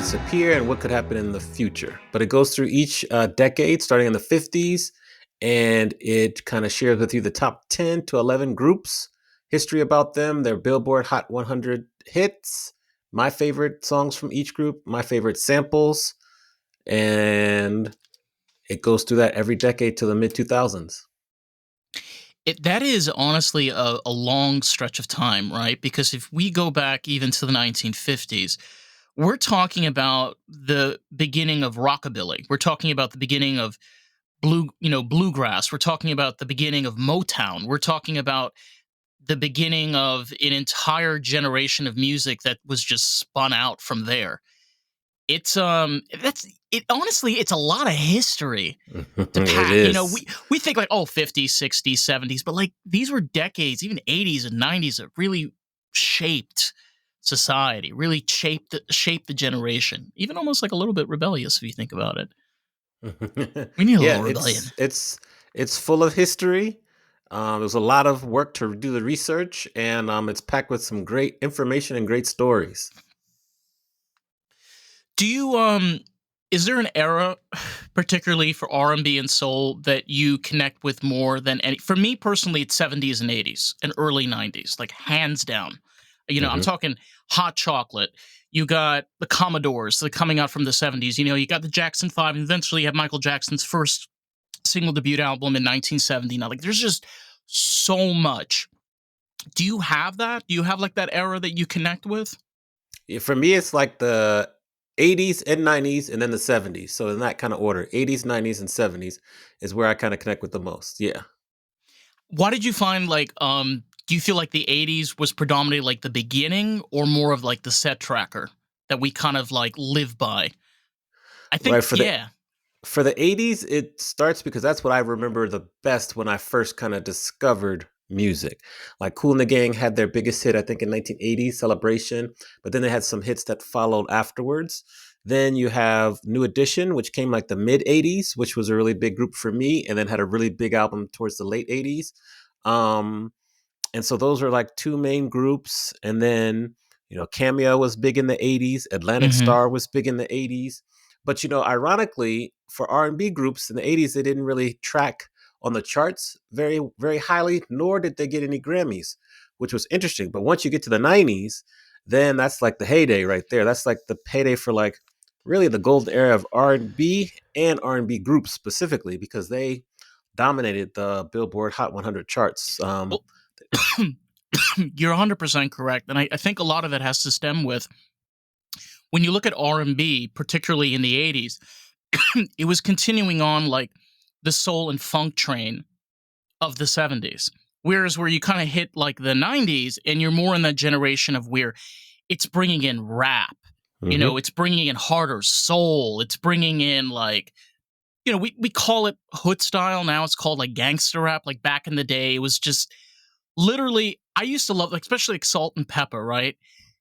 disappear and what could happen in the future. But it goes through each decade, starting in the 50s, and it kind of shares with you the top 10 to 11 groups, history about them, their Billboard Hot 100 hits, my favorite songs from each group, my favorite samples, and it goes through that every decade to the mid 2000s. That is honestly a long stretch of time, right? Because if we go back even to the 1950s, we're talking about the beginning of rockabilly. We're talking about the beginning of bluegrass. We're talking about the beginning of Motown. We're talking about the beginning of an entire generation of music that was just spun out from there. It's that's it honestly, it's a lot of history to It pack. is. We think like, oh, 50s, 60s, 70s, but like these were decades, even 80s and 90s that really shaped society, really shaped the generation. Even almost like a little bit rebellious if you think about it. We need a Yeah, little rebellion. it's full of history. There's a lot of work to do the research, and it's packed with some great information and great stories. Do you is there an era particularly for R&B and soul that you connect with more than any? For me personally, it's 70s and 80s and early 90s, like hands down. I'm Hmm. talking Hot Chocolate. You got the Commodores, like coming out from the 70s. You got the Jackson 5 and eventually you have Michael Jackson's first single debut album in 1970. Now, like there's just so much. Do you have that? Do you have like that era that you connect with? Yeah, for me, it's like the 80s and 90s, and then the 70s. So in that kind of order, 80s, 90s, and 70s is where I kind of connect with the most. Yeah. Why did you find like do you feel like the 80s was predominantly like the beginning or more of like the set tracker that we kind of like live by? I think Right. yeah. For the 80s, it starts because that's what I remember the best when I first kind of discovered music. Like Kool and the Gang had their biggest hit, I think, in 1980, Celebration, but then they had some hits that followed afterwards. Then you have New Edition, which came like the mid 80s, which was a really big group for me, and then had a really big album towards the late 80s. Um, and so those are like two main groups. And then, Cameo was big in the 80s, Atlantic Mhm. Star was big in the 80s. But ironically, for R&B groups in the 80s, they didn't really track on the charts very, very highly, nor did they get any Grammys, which was interesting. But once you get to the 90s, then that's like the heyday right there. That's like the payday for like really the golden era of R&B and R&B groups specifically because they dominated the Billboard Hot 100 charts. Well, you're 100% correct. And I think a lot of it has to stem with when you look at R&B, particularly in the 80s, it was continuing on like the soul and funk train of the 70s. Whereas where you kind of hit like the 90s and you're more in that generation of where it's bringing in rap, Hmm. it's bringing in harder soul, it's bringing in like, we call it hood style. Now it's called like gangster rap. Like back in the day, it was just literally, I used to love, like, especially like Salt and Pepper, right?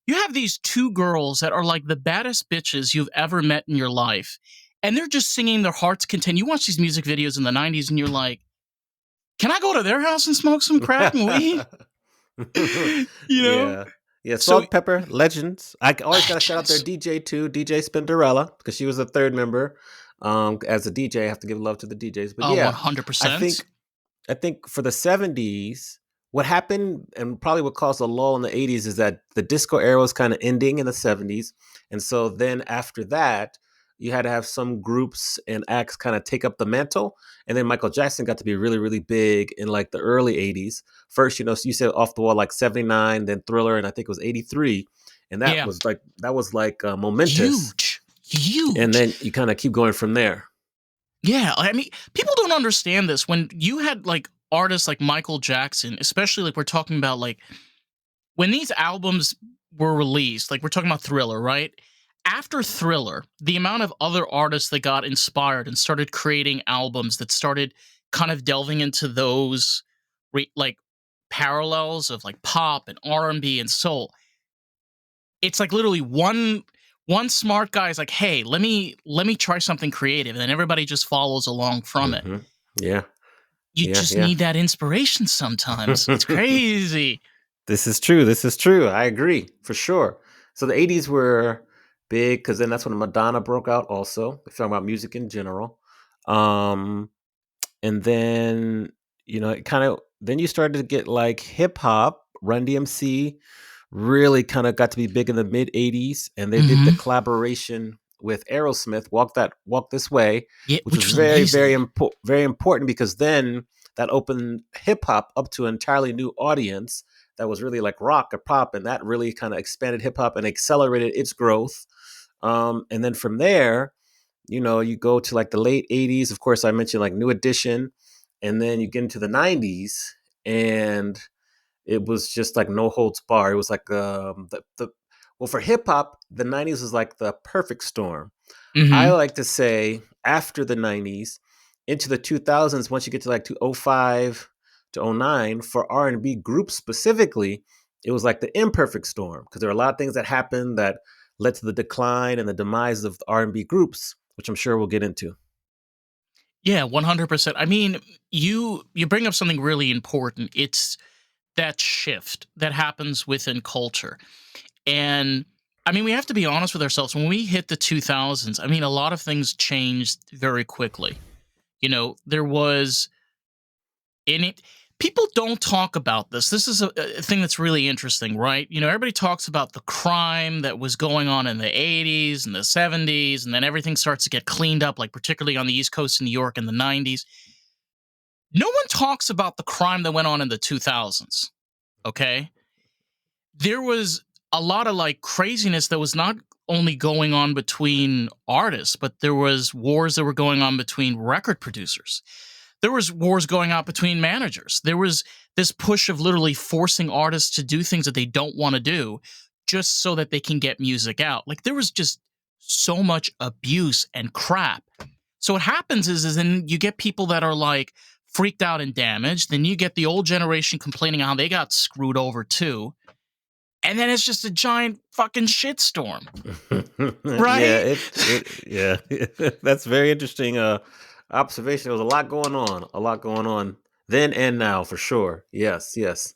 You have these two girls that are like the baddest bitches you've ever met in your life. And they're just singing their heart's content. You watch these music videos in the 90s and you're like, can I go to their house and smoke some crack and weed? you know? Yeah. Yeah, So, Salt Pepper, legends. I always got to shout out their legends. DJ too, DJ Spinderella, because she was the third member. As a DJ, I have to give love to the DJs. But yeah, I 100%. think I think for the 70s, what happened and probably what caused a lull in the 80s is that the disco era was kind of ending in the 70s. And so then after that, you had to have some groups and acts kind of take up the mantle. And then Michael Jackson got to be really, really big in like the early 80s. First, so you said Off the Wall like 79, then Thriller, and I think it was 83. And Yeah. that was like momentous. Huge. And Huge. then you kind of keep going from there. Yeah. I mean, people don't understand this. When you had like artists like Michael Jackson, especially like we're talking about like when these albums were released, like we're talking about Thriller, right? After Thriller, the amount of other artists that got inspired and started creating albums that started kind of delving into those like parallels of like pop and R&B and soul. It's like literally one smart guy is like, "Hey, let me try something creative." And then everybody just follows along from it. Hmm. Yeah. You Yeah. just Yeah. need that inspiration sometimes. It's crazy. This is true. This is true. I agree for sure. So the 80s were big because then that's when Madonna broke out. Also, if you're talking about music in general, um, and then it kind of then you started to get like hip hop. Run DMC really kind of got to be big in the mid '80s, and they did the Mhm. collaboration with Aerosmith, Walk This Way," Yeah, which which was was very, amazing. very important because then that opened hip hop up to an entirely new audience that was really like rock or pop, and that really kind of expanded hip hop and accelerated its growth. And then from there, you go to like the late '80s. Of course, I mentioned like New Edition, and then you get into the '90s, and it was just like no holds bar. It was like the well, for hip hop, the '90s was like the perfect storm. I Mhm. like to say after the '90s into the 2000s, once you get to like 2005 to '09, for R&B groups specifically, it was like the imperfect storm because there were a lot of things that happened that led to the decline and the demise of the R&B groups, which I'm sure we'll get into. Yeah, 100%. I mean, you bring up something really important. It's that shift that happens within culture. And I mean, we have to be honest with ourselves. When we hit the 2000s, I mean, a lot of things changed very quickly. There was in it people don't talk about this. This is a thing that's really interesting, right? Everybody talks about the crime that was going on in the 80s and the 70s, and then everything starts to get cleaned up, like particularly on the East Coast in New York in the 90s. No one talks about the crime that went on in the 2000s, okay? There was a lot of like craziness that was not only going on between artists, but there was wars that were going on between record producers. There was wars going on between managers. There was this push of literally forcing artists to do things that they don't want to do just so that they can get music out. Like there was just so much abuse and crap. So what happens is then you get people that are like freaked out and damaged. Then you get the old generation complaining how they got screwed over too. And then it's just a giant fucking shitstorm, Yeah, right? yeah. That's very interesting observation. There was a lot going on, then and now for sure. Yes, yes.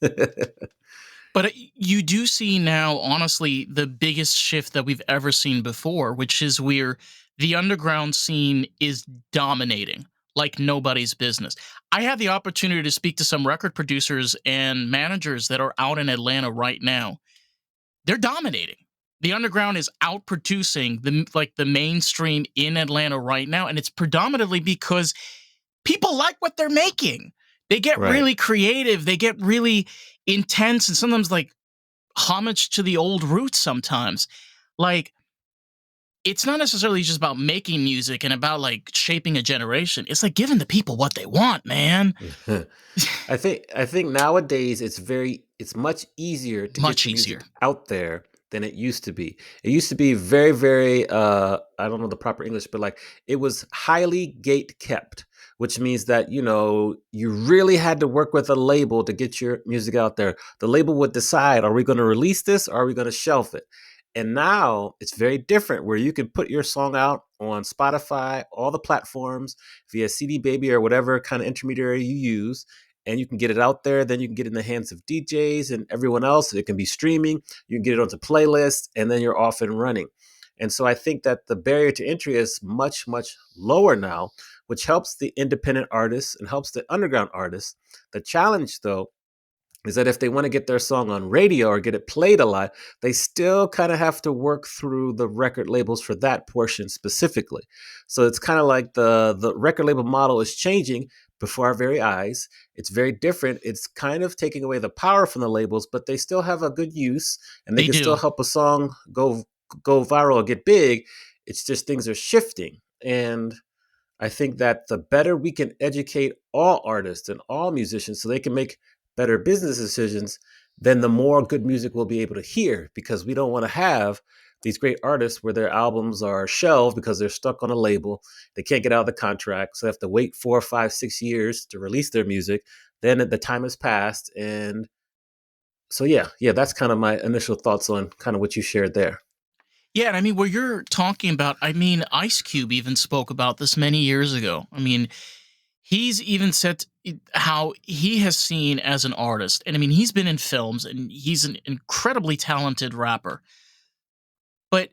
But you do see now, honestly, the biggest shift that we've ever seen before, which is where the underground scene is dominating like nobody's business. I had the opportunity to speak to some record producers and managers that are out in Atlanta right now. They're dominating. The underground is outproducing the mainstream in Atlanta right now, and it's predominantly because people like what they're making. They get Right. really creative, they get really intense, and sometimes like homage to the old roots sometimes. Like, it's not necessarily just about making music and about like shaping a generation. It's like giving the people what they want, man. I think nowadays it's much easier to get Much your easier. music out there than it used to be. It used to be very, very I don't know the proper English, but like it was highly gate kept, which means that, you really had to work with a label to get your music out there. The label would decide, are we going to release this or are we going to shelf it? And now it's very different where you can put your song out on Spotify, all the platforms via CD Baby or whatever kind of intermediary you use, and you can get it out there. Then you can get it in the hands of DJs and everyone else. It can be streaming. You can get it onto playlists, and then you're off and running. And so I think that the barrier to entry is much, much lower now, which helps the independent artists and helps the underground artists. The challenge, though, is that if they want to get their song on radio or get it played a lot, they still kind of have to work through the record labels for that portion specifically. So it's kind of like the record label model is changing before our very eyes. It's very different. It's kind of taking away the power from the labels, but they still have a good use and they They can still do. help a song go viral or get big. It's just things are shifting. And I think that the better we can educate all artists and all musicians so they can make better business decisions, then the more good music we'll be able to hear because we don't want to have these great artists where their albums are shelved because they're stuck on a label. They can't get out of the contract. So they have to wait 4, 5, 6 years to release their music. Then the time has passed. And so, yeah, that's kind of my initial thoughts on kind of what you shared there. Yeah, and I mean, where you're talking about, I mean, Ice Cube even spoke about this many years ago. I mean, he's even said how he has seen as an artist, and I mean, he's been in films and he's an incredibly talented rapper, but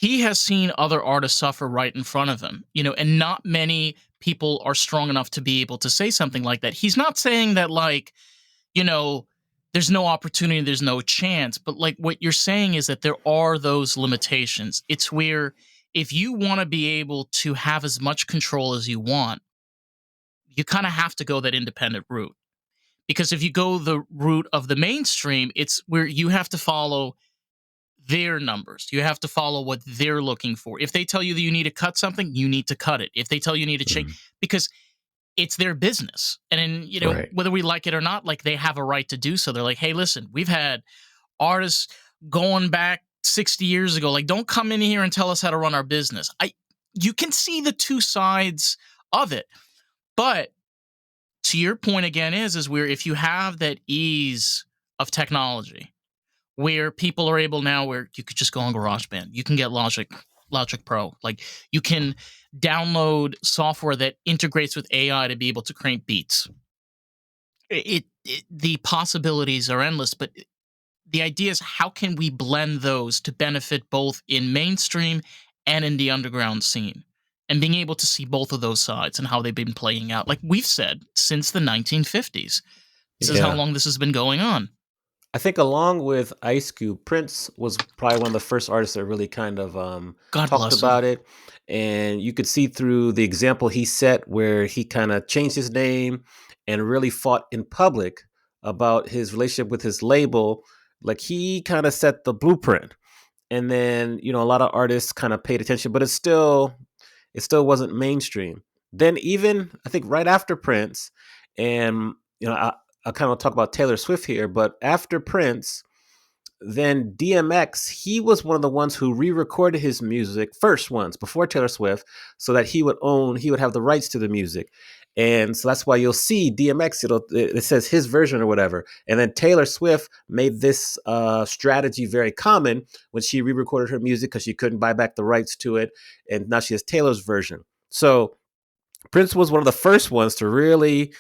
he has seen other artists suffer right in front of him, and not many people are strong enough to be able to say something like that. He's not saying that, like, you know, there's no opportunity, there's no chance, but like what you're saying is that there are those limitations. It's where if you want to be able to have as much control as you want, you kind of have to go that independent route. Because if you go the route of the mainstream, it's where you have to follow their numbers. You have to follow what they're looking for. If they tell you that you need to cut something, you need to cut it. If they tell you need to change, Mhm. because it's their business. And then, Right. whether we like it or not, like they have a right to do so. They're like, hey, listen, we've had artists going back 60 years ago. Like, don't come in here and tell us how to run our business. You can see the two sides of it. But to your point again is where if you have that ease of technology, where people are able now, where you could just go on GarageBand, you can get Logic Pro, like you can download software that integrates with AI to be able to create beats. The possibilities are endless, but the idea is how can we blend those to benefit both in mainstream and in the underground scene, and being able to see both of those sides and how they've been playing out, like we've said, since the 1950s. This is how Yeah. long this has been going on. I think along with Ice Cube, Prince was probably one of the first artists that really kind of God talked bless him. about it. And you could see through the example he set where he kind of changed his name and really fought in public about his relationship with his label. Like he kind of set the blueprint. And then, a lot of artists kind of paid attention, but it still wasn't mainstream. Then even I think right after Prince, and I kind of talk about Taylor Swift here, but after Prince, then DMX, he was one of the ones who re-recorded his music first ones before Taylor Swift, so that he would have the rights to the music. And so that's why you'll see DMX, it says his version or whatever. And then Taylor Swift made this strategy very common when she re-recorded her music because she couldn't buy back the rights to it, and now she has Taylor's version. So Prince was one of the first ones to really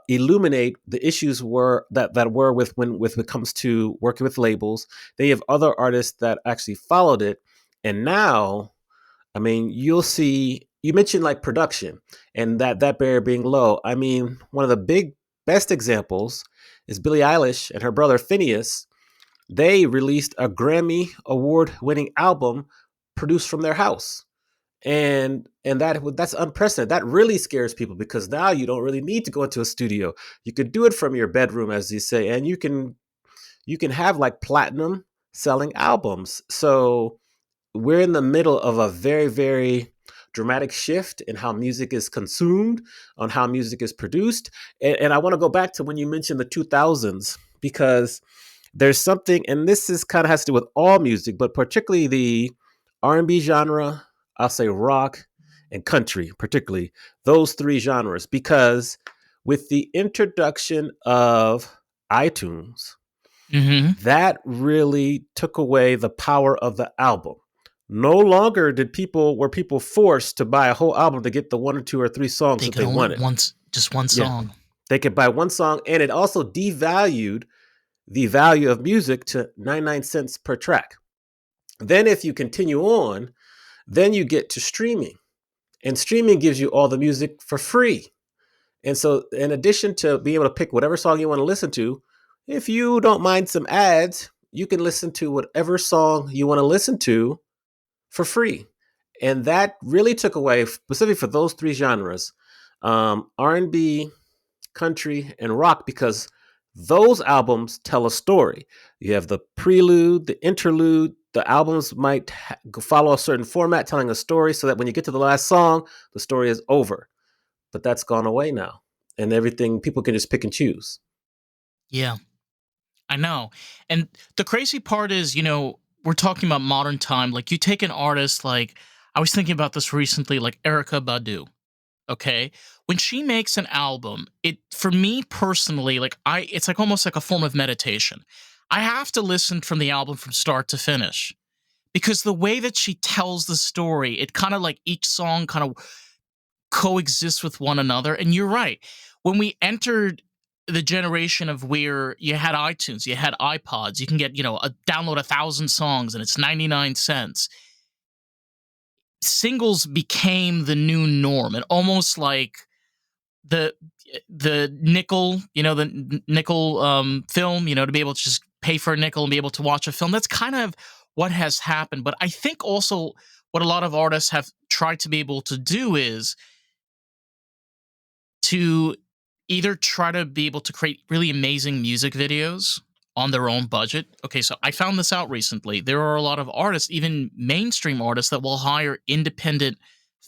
illuminate the issues that were with when it comes to working with labels. They have other artists that actually followed it, and now, I mean, you'll see. You mentioned like production and that barrier being low. I mean, one of the best examples is Billie Eilish and her brother Phineas. They released a Grammy award winning album produced from their house, and that's unprecedented. That really scares people because now you don't really need to go into a studio. You could do it from your bedroom, as you say, and you can have like platinum selling albums. So we're in the middle of a very, very dramatic shift in how music is consumed, on how music is produced. And I want to go back to when you mentioned the 2000s, because there's something, and this is kind of has to do with all music, but particularly the R&B genre, I'll say rock and country, particularly those three genres, because with the introduction of iTunes, Hmm. that really took away the power of the album. No longer were people forced to buy a whole album to get the one or two or three songs They that could they only wanted. once, just one Yeah, song. they could buy one song, and it also devalued the value of music to 99 cents per track. Then, if you continue on, then you get to streaming, and streaming gives you all the music for free. And so, in addition to being able to pick whatever song you want to listen to, if you don't mind some ads, you can listen to whatever song you want to listen to for free. And that really took away, specifically for those three genres, R&B, country, and rock, because those albums tell a story. You have the prelude, the interlude. The albums might follow a certain format, telling a story, so that when you get to the last song, the story is over. But that's gone away now, and everything people can just pick and choose. Yeah, I know. And the crazy part is, we're talking about modern time. Like, you take an artist like, I was thinking about this recently, like Erica Badu. Okay, when she makes an album, it for me personally, like it's like almost like a form of meditation. I have to listen from the album from start to finish because the way that she tells the story, it kind of like each song kind of coexists with one another. And you're right. When we entered the generation of where you had iTunes, you had iPods, you can get, download 1,000 songs and it's 99 cents. Singles became the new norm, and almost like the the nickel, the nickel film, to be able to just pay for a nickel and be able to watch a film. That's kind of what has happened. But I think also what a lot of artists have tried to be able to do is to either try to be able to create really amazing music videos on their own budget. Okay, so I found this out recently. There are a lot of artists, even mainstream artists, that will hire independent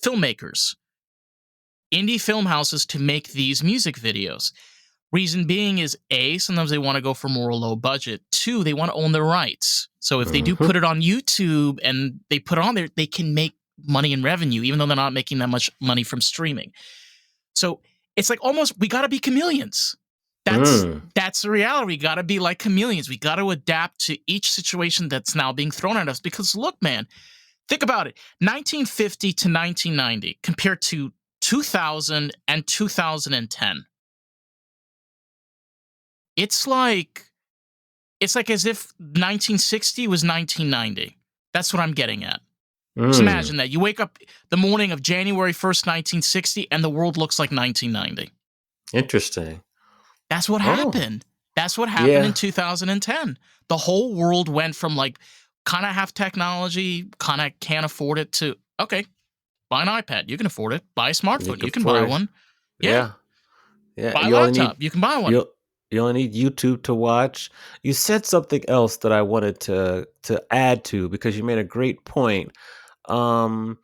filmmakers, indie film houses to make these music videos. Reason being is A, sometimes they want to go for more low budget. Two, they want to own the rights. So if they do Mhm. put it on YouTube and they put it on there, they can make money in revenue, even though they're not making that much money from streaming. So it's like almost we got to be chameleons. That's Mm. that's the reality. We got to be like chameleons. We got to adapt to each situation that's now being thrown at us. Because look, man, think about it. 1950 to 1990 compared to 2000 and 2010. It's like as if 1960 was 1990. That's what I'm getting at. Just Mm. imagine that. You wake up the morning of January 1st, 1960, and the world looks like 1990. Interesting. That's what Oh, happened. That's what happened in yeah. 2010. The whole world went from like kind of have technology, kind of can't afford it to, okay, buy an iPad. You can afford it. Buy a You smartphone. can You can buy afford it. one. Yeah. Yeah. Yeah. Buy a You only need laptop. You can buy one. you you only need YouTube to watch. You said something else that I wanted to add to because you made a great point. Um,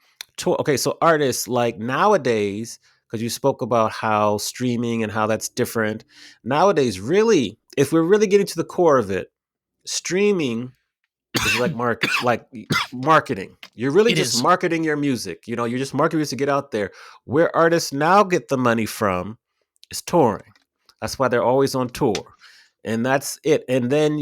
okay, so artists like nowadays, because you spoke about how streaming and how that's different. Nowadays, really, if we're really getting to the core of it, streaming is like marketing. You're really It just is. marketing your music. You're just marketing music to get out there. Where artists now get the money from is touring. That's why they're always on tour. And that's it. And then,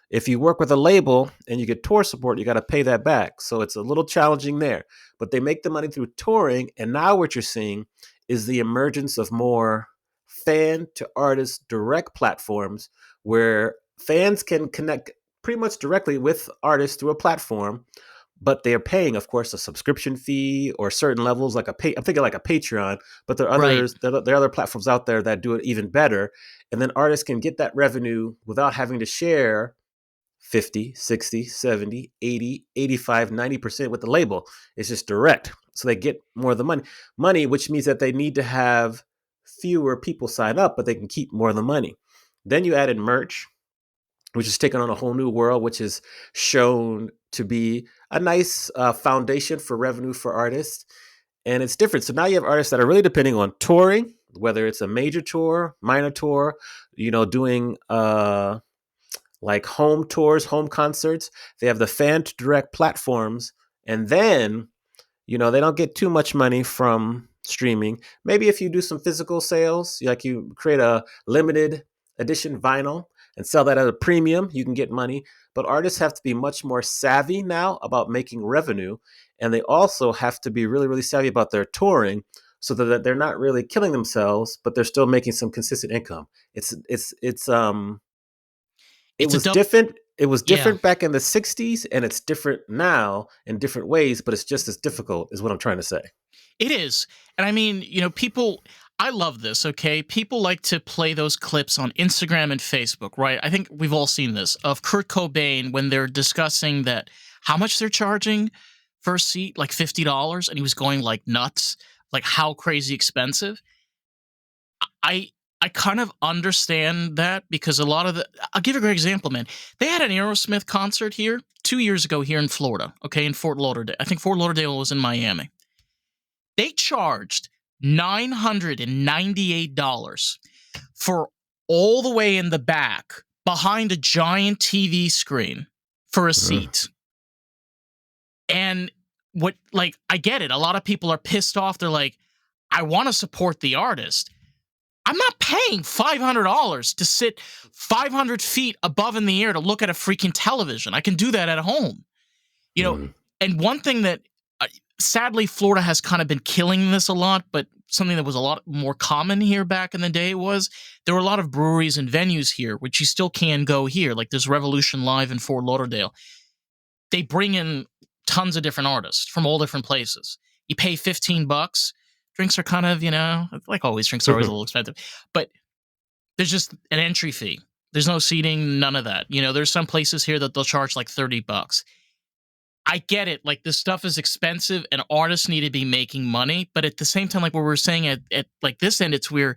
if you work with a label and you get tour support, you got to pay that back. So it's a little challenging there. But they make the money through touring. And now what you're seeing is the emergence of more fan to artist direct platforms where fans can connect pretty much directly with artists through a platform, but they're paying, of course, a subscription fee or certain levels, like I'm thinking like a Patreon. But Right. there are other platforms out there that do it even better, and then artists can get that revenue without having to share 50, 60, 70, 80, 85, 90% with the label. It's just direct, so they get more of the money, which means that they need to have fewer people sign up, but they can keep more of the money. Then you add in merch, which has taken on a whole new world, which is shown to be a nice foundation for revenue for artists. And it's different. So now you have artists that are really depending on touring, whether it's a major tour, minor tour, doing like home tours, home concerts. They have the fan to direct platforms. And then they don't get too much money from streaming. Maybe if you do some physical sales, like you create a limited edition vinyl and sell that at a premium, you can get money. But artists have to be much more savvy now about making revenue. And they also have to be really, really savvy about their touring so that they're not really killing themselves, but they're still making some consistent income. It It's a was dub. different. It was Yeah. different back in the 60s, and it's different now in different ways, but it's just as difficult, is what I'm trying to say. It is. And I mean, people, I love this, okay? People like to play those clips on Instagram and Facebook, right? I think we've all seen this of Kurt Cobain when they're discussing that how much they're charging for a seat, like $50, and he was going like nuts, like how crazy expensive. I I kind of understand that because a lot of the I'll give you a great example, man. They had an Aerosmith concert here 2 years ago here in Florida, okay, in Fort Lauderdale. I think Fort Lauderdale was in Miami. They charged $998 for all the way in the back behind a giant TV screen for a Mm. seat. And I get it. A lot of people are pissed off. They're like, I want to support the artist. I'm not paying $500 to sit 500 feet above in the air to look at a freaking television. I can do that at home. You know, Mm. and one thing that sadly, Florida has kind of been killing this a lot, but something that was a lot more common here back in the day was there were a lot of breweries and venues here, which you still can go here. Like there's Revolution Live in Fort Lauderdale. They bring in tons of different artists from all different places. You pay $15. Drinks are kind of, like always, drinks are always a little expensive. But there's just an entry fee. There's no seating, none of that. There's some places here that they'll charge like $30. I get it. Like this stuff is expensive and artists need to be making money. But at the same time, like what we're saying at like this end, it's where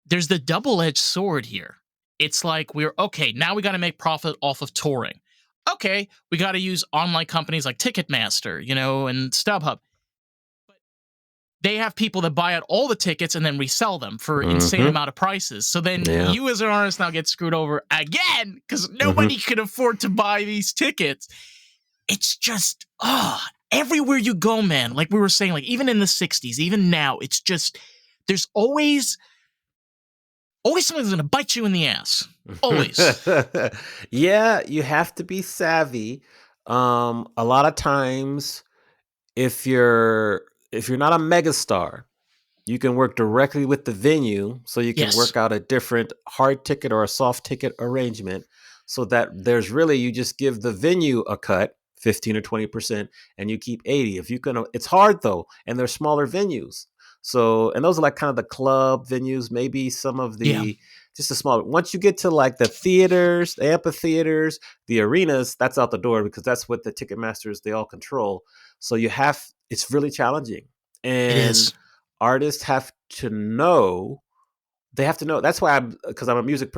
there's the double-edged sword here. It's like we're okay, now we got to make profit off of touring. Okay, we got to use online companies like Ticketmaster, and StubHub. They have people that buy out all the tickets and then resell them for insane Hmm. amount of prices. So then Yeah. you as an artist now get screwed over again because Hmm. nobody can afford to buy these tickets. It's just, everywhere you go, man. Like we were saying, like even in the 60s, even now, it's just, there's always something that's going to bite you in the ass. Always. Yeah, you have to be savvy. A lot of times, if you're if you're not a megastar, you can work directly with the venue, so you can Yes, work out a different hard ticket or a soft ticket arrangement, so that there's really you just give the venue a cut, 15 or 20%, and you keep 80. If you can, it's hard though, and they're smaller venues. So, and those are like kind of the club venues, maybe some of yeah, the just a small. Once you get to like the theaters, the amphitheaters, the arenas, that's out the door because that's what the ticket masters they all control. So it's really challenging. it And is. artists have to know they have to know. That's why I'm a music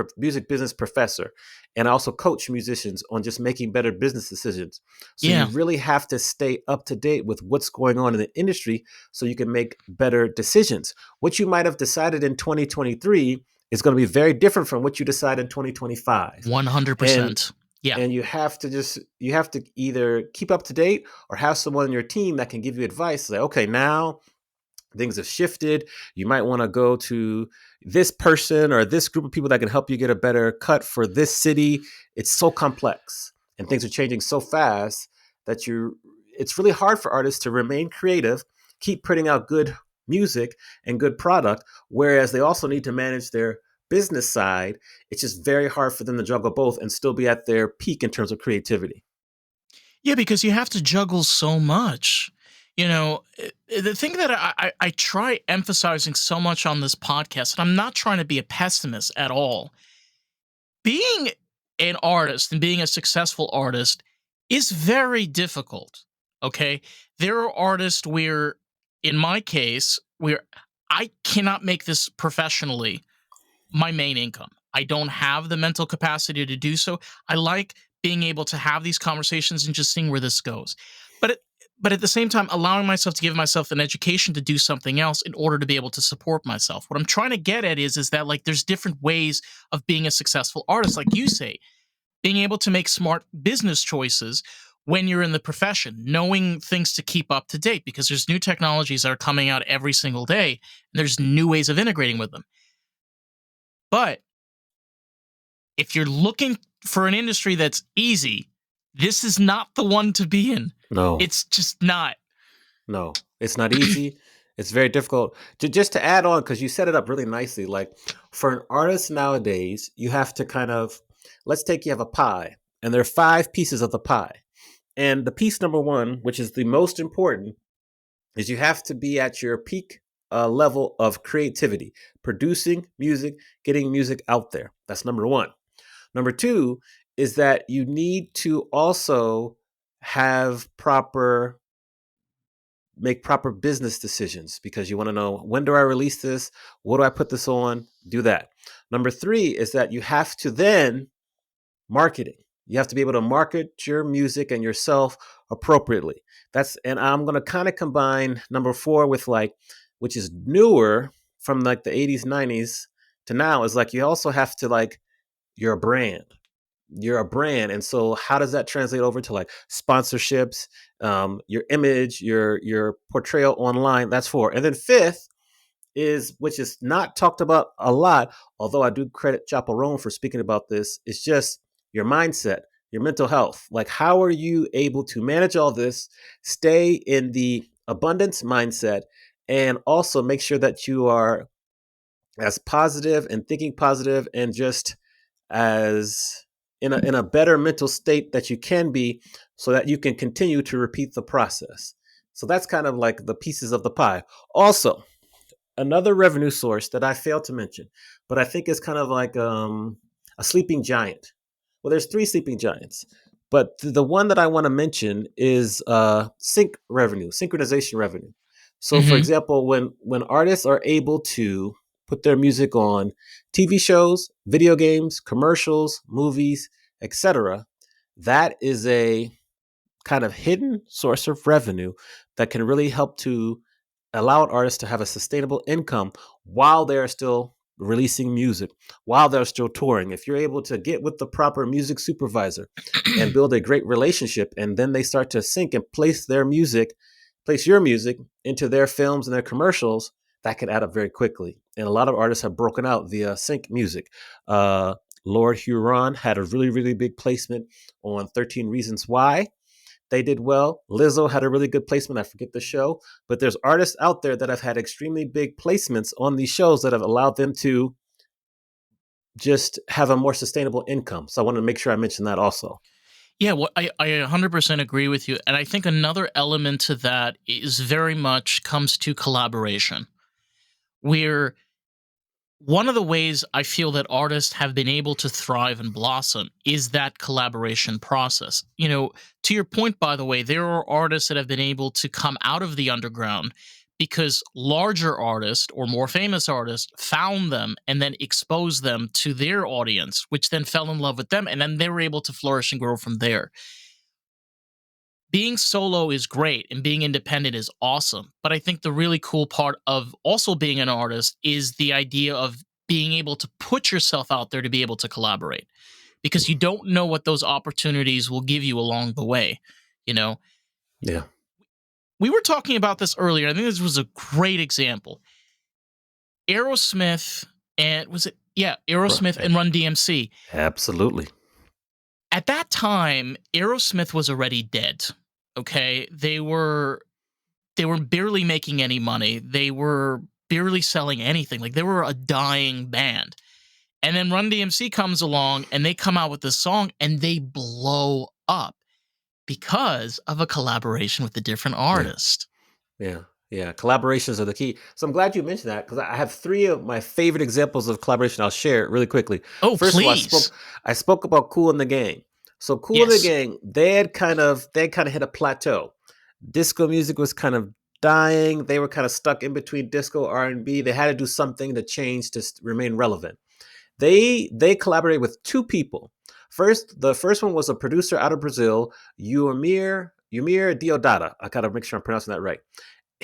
business professor, and I also coach musicians on just making better business decisions. So you Yeah, really have to stay up to date with what's going on in the industry so you can make better decisions. What you might have decided in 2023 is going to be very different from what you decide in 2025. And 100%. Yeah, you have to either keep up to date or have someone on your team that can give you advice. Like, okay, now things have shifted. You might want to go to this person or this group of people that can help you get a better cut for this city. It's so complex and things are changing so fast that it's really hard for artists to remain creative, keep putting out good music and good product, whereas they also need to manage their business side. It's just very hard for them to juggle both and still be at their peak in terms of creativity. yeah, because you have to juggle so much. The thing that I try emphasizing so much on this podcast, and I'm not trying to be a pessimist at all. Being an artist and being a successful artist is very difficult. Okay. There are artists where, in my case, where I cannot make this professionally my main income. I don't have the mental capacity to do so. I like being able to have these conversations and just seeing where this goes. But but at the same time, allowing myself to give myself an education to do something else in order to be able to support myself. What I'm trying to get at is that like there's different ways of being a successful artist, like you say, being able to make smart business choices when you're in the profession, knowing things to keep up to date because there's new technologies that are coming out every single day and there's new ways of integrating with them. But if you're looking for an industry that's easy, this is not the one to be in. No, It's just not. no, it's not easy. It's very difficult. Just to add on, because you set it up really nicely. Like for an artist nowadays, you have to kind of, let's take you have a pie, and there are five pieces of the pie. And the piece number one, which is the most important, is you have to be at your peak level of creativity, producing music, getting music out there. That's number one. Number two is that you need to also have proper make proper business decisions because you want to know when do I release this? What do I put this on? Do that. Number three is that you have to then marketing. You have to be able to market your music and yourself appropriately. And I'm going to kind of combine number four with like, which is newer from like the 80s, 90s to now is like you also have to like, you're a brand you're a brand, and so how does that translate over to like sponsorships, your image, your portrayal online? That's four. And then fifth is, which is not talked about a lot, although I do credit Chaperone for speaking about this, is just your mindset, your mental health. Like, how are you able to manage all this, stay in the abundance mindset, and also make sure that you are as positive and thinking positive and just as in a better mental state that you can be so that you can continue to repeat the process. So that's kind of like the pieces of the pie. Also, another revenue source that I failed to mention, but I think is kind of like a sleeping giant. Well, there's three sleeping giants, but the one that I want to mention is synchronization revenue. So, for Mhm. example, when artists are able to put their music on TV shows, video games, commercials, movies, etc., that is a kind of hidden source of revenue that can really help to allow artists to have a sustainable income while they're still releasing music, while they're still touring. If you're able to get with the proper music supervisor and build a great relationship, and then they start to sync and place your music into their films and their commercials, that can add up very quickly. And a lot of artists have broken out via sync music. Uh, Lord Huron had a really, really big placement on 13 Reasons Why. They did well. Lizzo had a really good placement. I forget the show, but there's artists out there that have had extremely big placements on these shows that have allowed them to just have a more sustainable income. So I want to make sure I mention that also. Yeah, well, I 100% agree with you. And I think another element to that is very much comes to collaboration, where one of the ways I feel that artists have been able to thrive and blossom is that collaboration process. To your point, by the way, there are artists that have been able to come out of the underground because larger artists or more famous artists found them and then exposed them to their audience, which then fell in love with them. And then they were able to flourish and grow from there. Being solo is great and being independent is awesome. But I think the really cool part of also being an artist is the idea of being able to put yourself out there to be able to collaborate because you don't know what those opportunities will give you along the way. You know, Yeah. we were talking about this earlier. I think this was a great example. Aerosmith and was it? Yeah, Aerosmith and Run DMC. Absolutely. At that time, Aerosmith was already dead. Okay. They were barely making any money. They were barely selling anything. Like they were a dying band. And then Run DMC comes along and they come out with this song and they blow up because of a collaboration with a different Yeah. artist. Yeah. Yeah. Collaborations are the key. So I'm glad you mentioned that because I have three of my favorite examples of collaboration. I'll share it really quickly. Oh, First of all, please. I spoke about Kool and the Gang. So Kool and the Yes. Gang, they had kind of hit a plateau. Disco music was kind of dying. They were kind of stuck in between disco R&B. They had to do something to change to remain relevant. They collaborated with two people. The first one was a producer out of Brazil, Yumir Diodata. I gotta make sure I'm pronouncing that right.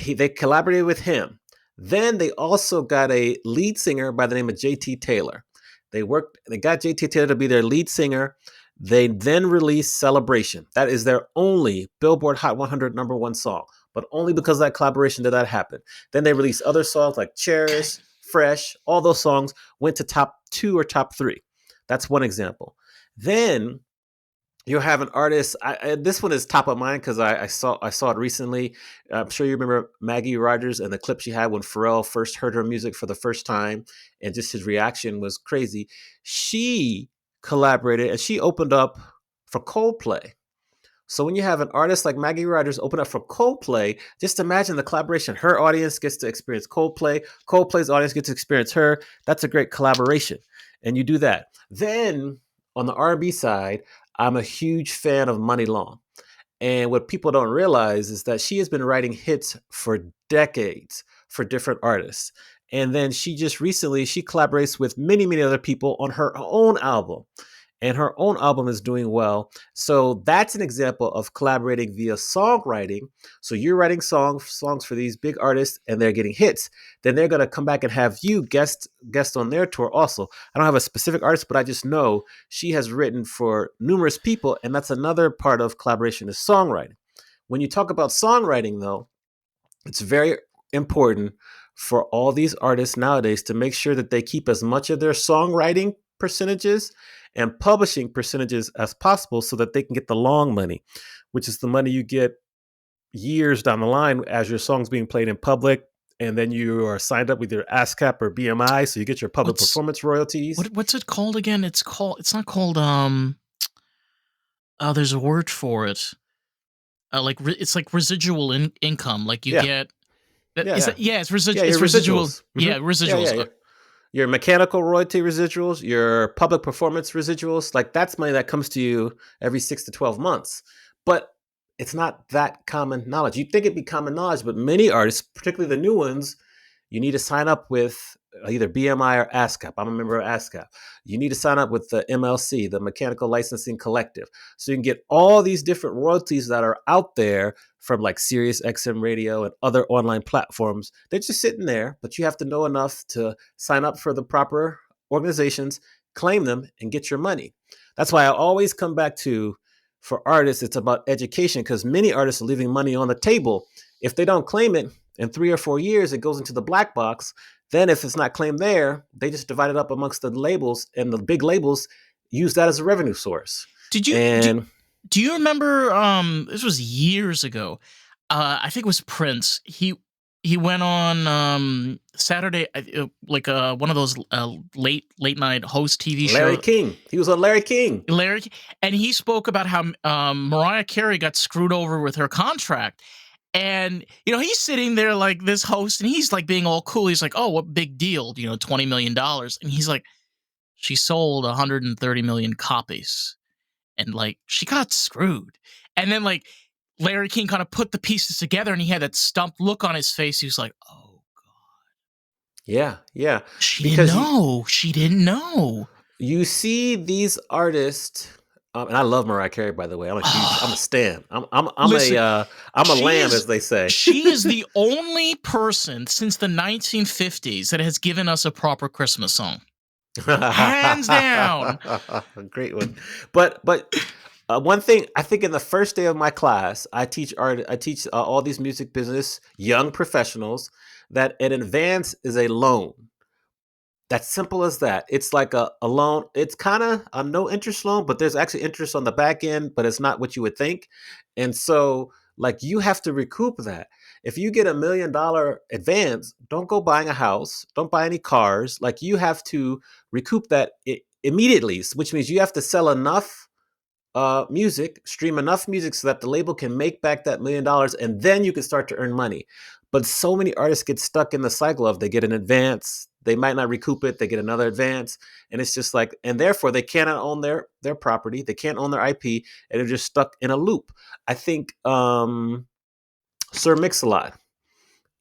They collaborated with him. Then they also got a lead singer by the name of JT Taylor. They got JT Taylor to be their lead singer. They then released Celebration. That is their only Billboard Hot 100 number one song, but only because of that collaboration did that happen. Then they released other songs like Cherish, Fresh, all those songs went to top two or top three. That's one example. Then you'll have an artist. This one is top of mind because I saw it recently. I'm sure you remember Maggie Rogers and the clip she had when Pharrell first heard her music for the first time, and just his reaction was crazy. She collaborated and she opened up for Coldplay. So when you have an artist like Maggie Rogers open up for Coldplay, just imagine the collaboration. Her audience gets to experience Coldplay. Coldplay's audience gets to experience her. That's a great collaboration. And you do that. Then on the R&B side, I'm a huge fan of Money Long. And what people don't realize is that she has been writing hits for decades for different artists. And then she collaborates with many, many other people on her own album. And her own album is doing well. So that's an example of collaborating via songwriting. So you're writing songs for these big artists and they're getting hits. Then they're going to come back and have you guest on their tour also. I don't have a specific artist, but I just know she has written for numerous people, and that's another part of collaboration is songwriting. When you talk about songwriting, though, it's very important for all these artists nowadays to make sure that they keep as much of their songwriting percentages and publishing percentages as possible so that they can get the long money, which is the money you get years down the line as your song's being played in public. And then you are signed up with your ASCAP or BMI, so you get your public What's performance royalties. what's it called again? It's not called oh, there's a word for it. It's like residual income. Like you Yeah, get that yeah, is yeah, that yeah, yeah. it's Your residual. residuals. Yeah, Yeah, residuals. yeah, your mechanical royalty residuals, your public performance residuals, like that's money that comes to you every 6 to 12 months. But it's not that common knowledge. You'd think it'd be common knowledge, but many artists, particularly the new ones, you need to sign up with either BMI or ASCAP. I'm a member of ASCAP. You need to sign up with the MLC, the Mechanical Licensing Collective. So you can get all these different royalties that are out there from like Sirius XM Radio and other online platforms. They're just sitting there, but you have to know enough to sign up for the proper organizations, claim them, and get your money. That's why I always come back to, for artists, it's about education, because many artists are leaving money on the table. If they don't claim it in 3 or 4 years, it goes into the black box. Then if it's not claimed there, they just divide it up amongst the labels, and the big labels use that as a revenue source. Did you And do you remember this was years ago. I think it was Prince. He went on Saturday one of those late night host TV Larry shows. King, he was on Larry King. Larry, and he spoke about how Mariah Carey got screwed over with her contract. And, he's sitting there like this host, and he's like being all cool. He's like, oh, what big deal, $20 million. And he's like, she sold 130 million copies. And like, she got screwed. And then like, Larry King kind of put the pieces together, and he had that stumped look on his face. He was like, oh, Yeah, yeah. she didn't Because know. She didn't know. you see these artists, and I love Mariah Carey, by the way. I'm a stan. Listen, I'm a she lamb, is as they say. she is the only person since the 1950s that has given us a proper Christmas song. Hands down. Great one. But one thing I think, in the first day of my class, I teach art. I teach all these music business young professionals that an advance is a loan. That's simple as that. It's like a loan. It's kind of a no interest loan, but there's actually interest on the back end, but it's not what you would think. And so, like, you have to recoup that. If you get $1 million advance, don't go buying a house, don't buy any cars. Like, you have to recoup that immediately, which means you have to sell enough music, stream enough music so that the label can make back that $1 million, and then you can start to earn money. But so many artists get stuck in the cycle of, they get an advance, they might not recoup it, they get another advance, and it's just like, and therefore they cannot own their property, they can't own their IP, and they're just stuck in a loop. I think Sir Mix-a-Lot,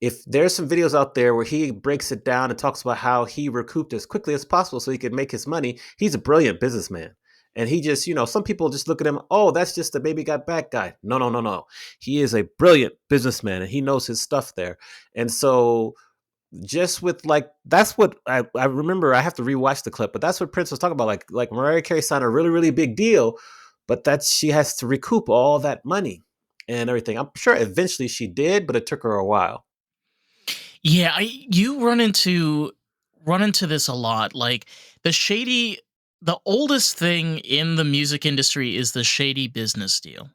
if there's some videos out there where he breaks it down and talks about how he recouped as quickly as possible so he could make his money, he's a brilliant businessman. And he just, some people just look at him, oh, that's just the baby got back guy. No, no, no, no. He is a brilliant businessman, and he knows his stuff there. And so, just with like, that's what I remember. I have to rewatch the clip, but that's what Prince was talking about. Like Mariah Carey signed a really, really big deal, but that she has to recoup all that money and everything. I'm sure eventually she did, but it took her a while. Yeah, you run into this a lot. Like the oldest thing in the music industry is the shady business deal.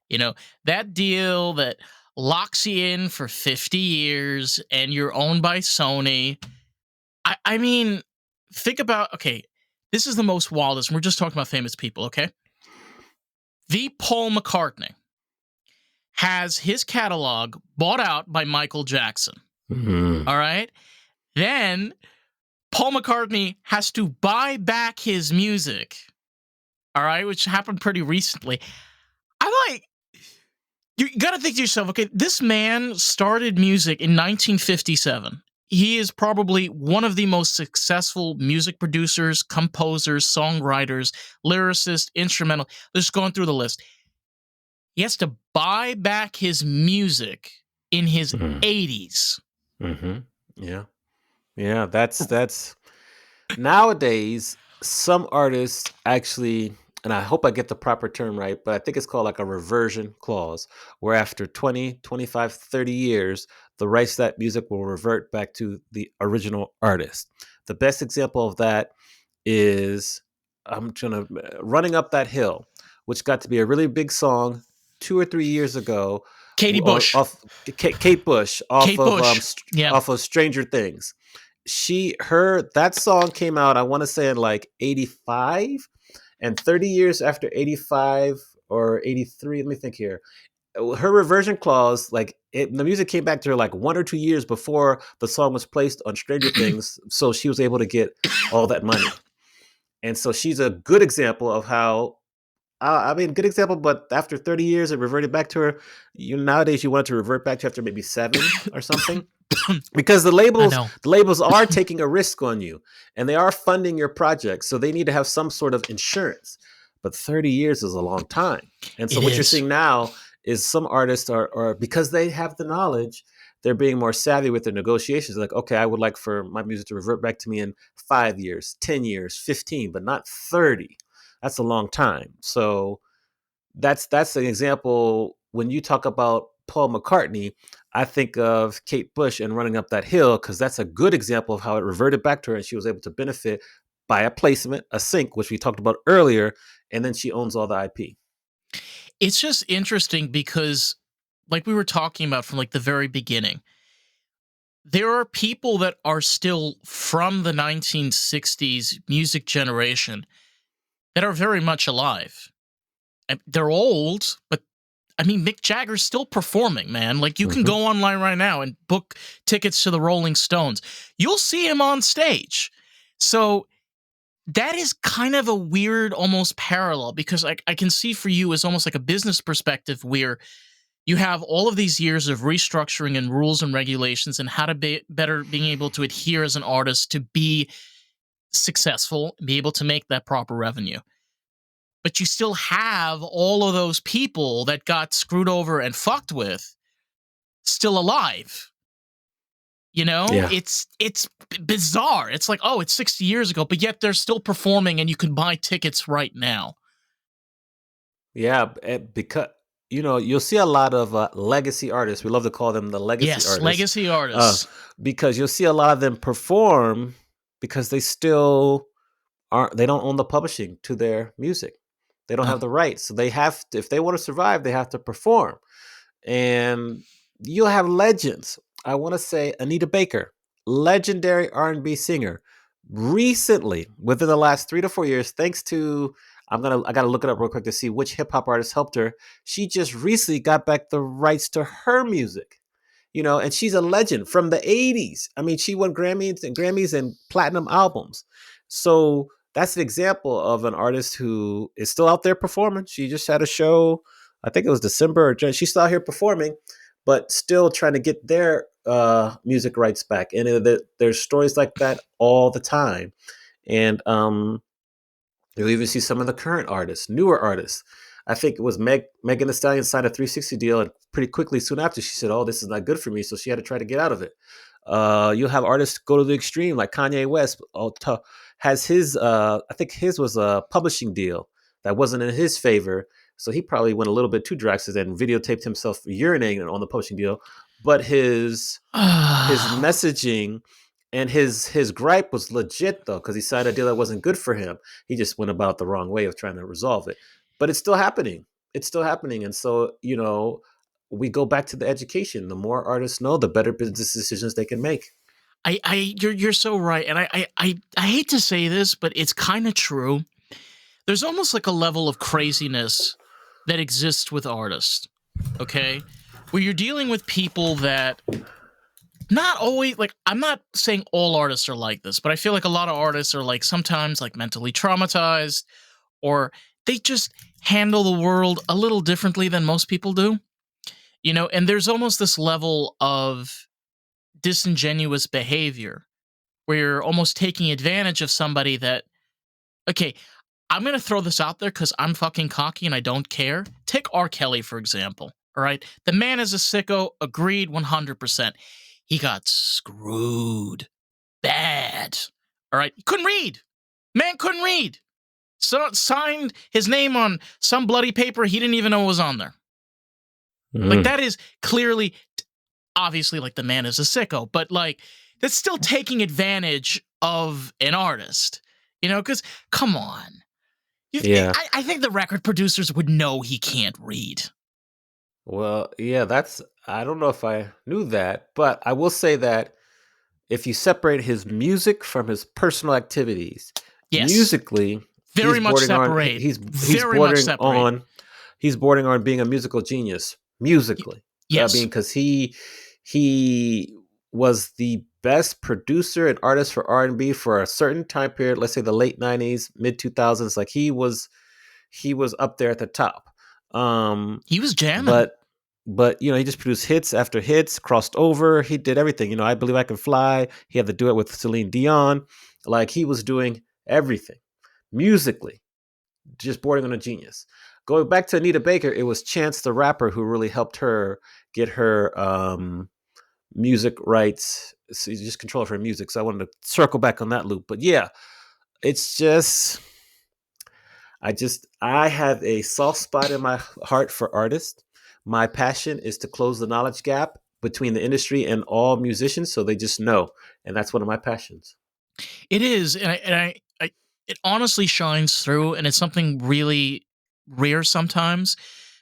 You know, that deal that locks you in for 50 years and you're owned by Sony. I mean, think about, okay, this is the most wildest. We're just talking about famous people, okay? The Paul McCartney has his catalog bought out by Michael Jackson. Mm-hmm. All right. Then Paul McCartney has to buy back his music. All right, which happened pretty recently. I'm like, you got to think to yourself, okay, this man started music in 1957. He is probably one of the most successful music producers, composers, songwriters, lyricists, instrumental. Just going through the list. He has to buy back his music in his Mm-hmm. 80s. Mm-hmm. Yeah. Yeah. That's nowadays, some artists actually, and I hope I get the proper term right, but I think it's called like a reversion clause, where after 20, 25, 30 years, the rights to that music will revert back to the original artist. The best example of that is I'm trying to running up that hill, which got to be a really big song 2 or 3 years ago, Katie Bush. off Kate Bush Kate Bush. Yeah. off of Stranger Things. That song came out, I want to say in like 85, and 30 years after 85 or 83, let me think here. Her reversion clause, the music came back to her like 1 or 2 years before the song was placed on Stranger Things, so she was able to get all that money. And so she's a good example of how, good example, but after 30 years, it reverted back to her. Nowadays, you want it to revert back to after maybe 7 or something, because the I labels know. the labels are taking a risk on you, and they are funding your project, so they need to have some sort of insurance. But 30 years is a long time, and so It what you're is. seeing now is some artists are because they have the knowledge, they're being more savvy with their negotiations. Like, okay, I would like for my music to revert back to me in 5 years, 10 years, 15, but not 30. That's a long time. So that's an example. When you talk about Paul McCartney, I think of Kate Bush and Running Up That Hill, because that's a good example of how it reverted back to her and she was able to benefit by a placement, a sync, which we talked about earlier, and then she owns all the IP. It's just interesting because, like we were talking about from like the very beginning, there are people that are still from the 1960s music generation that are very much alive. They're old, but I mean, Mick Jagger's still performing, man. Like, you can Mm-hmm. go online right now and book tickets to the Rolling Stones. You'll see him on stage. So that is kind of a weird, almost parallel, because I can see for you as almost like a business perspective where you have all of these years of restructuring and rules and regulations and how to be better being able to adhere as an artist to be successful and be able to make that proper revenue. But you still have all of those people that got screwed over and fucked with still alive. You know, Yeah. it's bizarre. It's like, oh, it's 60 years ago, but yet they're still performing and you can buy tickets right now. Yeah, because you'll see a lot of legacy artists. We love to call them the legacy Yes, artists, legacy uh, artists. because you'll see a lot of them perform because they still aren't. They don't own the publishing to their music. They don't No. have the rights, so they have to. If they want to survive, they have to perform. And you'll have legends. I want to say Anita Baker, legendary R&B singer, recently within the last 3 to 4 years, thanks to I gotta look it up real quick to see which hip hop artist helped her. She just recently got back the rights to her music, and she's a legend from the 80s. I mean, she won Grammys and platinum albums. So that's an example of an artist who is still out there performing. She just had a show, I think it was December or January. She's still out here performing, but still trying to get their music rights back. And there's stories like that all the time. And you'll even see some of the current artists, newer artists. I think it was Megan Thee Stallion signed a 360 deal, and pretty quickly soon after she said, "Oh, this is not good for me," so she had to try to get out of it. You'll have artists go to the extreme, like Kanye West has his. I think his was a publishing deal that wasn't in his favor, so he probably went a little bit too drastic and videotaped himself urinating on the publishing deal. But his messaging and his gripe was legit though, because he signed a deal that wasn't good for him. He just went about the wrong way of trying to resolve it. But it's still happening. It's still happening. And so, we go back to the education. The more artists know, the better business decisions they can make. You're so right, and I hate to say this, but it's kind of true. There's almost like a level of craziness that exists with artists. Okay, where you're dealing with people that not always like. I'm not saying all artists are like this, but I feel like a lot of artists are like sometimes like mentally traumatized, or they just handle the world a little differently than most people do. And there's almost this level of disingenuous behavior where you're almost taking advantage of somebody that, okay, I'm going to throw this out there because I'm fucking cocky and I don't care. Take R. Kelly, for example. All right. The man is a sicko. Agreed 100%. He got screwed bad. All right. He couldn't read. Man couldn't read. So signed his name on some bloody paper he didn't even know was on there. Like, Mm. that is clearly, obviously, like, the man is a sicko, but like, that's still taking advantage of an artist, because come on. Yeah. I think the record producers would know he can't read. Well, yeah, that's I don't know if I knew that, but I will say that if you separate his music from his personal activities, Yes, musically, very much separate. he's Very much bordering separate. on he's bordering on being a musical genius musically. I mean, Yes, because he was the best producer and artist for R&B for a certain time period. Let's say the late '90s, mid 2000s. Like he was up there at the top. Um, he was jamming. but he just produced hits after hits, crossed over. He did everything. I believe I can fly. He had to do it with Celine Dion. Like he was doing everything musically, just bordering on a genius. Going back to Anita Baker, it was Chance the Rapper who really helped her get her music rights, so just control of her music. So I wanted to circle back on that loop. But yeah, it's just I have a soft spot in my heart for artists. My passion is to close the knowledge gap between the industry and all musicians so they just know. And that's one of my passions. It is, I it honestly shines through, and it's something really rare sometimes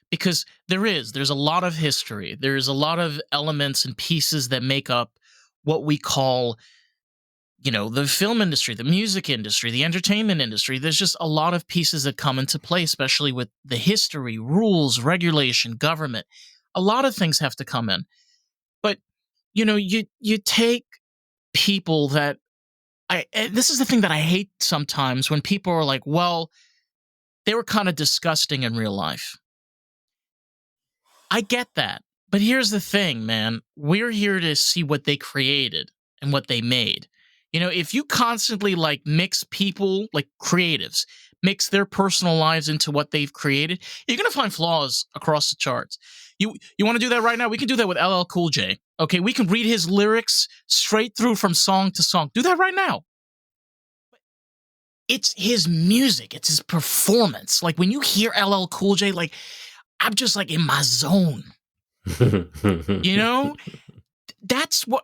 because there's a lot of history. There's a lot of elements and pieces that make up what we call, the film industry, the music industry, the entertainment industry. There's just a lot of pieces that come into play, especially with the history, rules, regulation, government. A lot of things have to come in. But you take people that and this is the thing that I hate sometimes when people are like, well, they were kind of disgusting in real life. I get that. But here's the thing, man. We're here to see what they created and what they made. If you constantly like mix people, like creatives, mix their personal lives into what they've created, you're gonna find flaws across the charts. You want to do that right now? We can do that with LL Cool J. Okay, we can read his lyrics straight through from song to song. Do that right now. It's his music, it's his performance. Like when you hear LL Cool J, like I'm just like in my zone. You know, that's what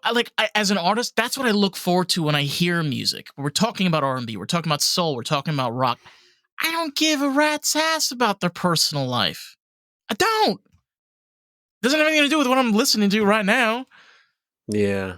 as an artist. That's what I look forward to when I hear music. We're talking about R&B, we're talking about soul, we're talking about rock. I don't give a rat's ass about their personal life. I don't. Doesn't have anything to do with what I'm listening to right now. Yeah.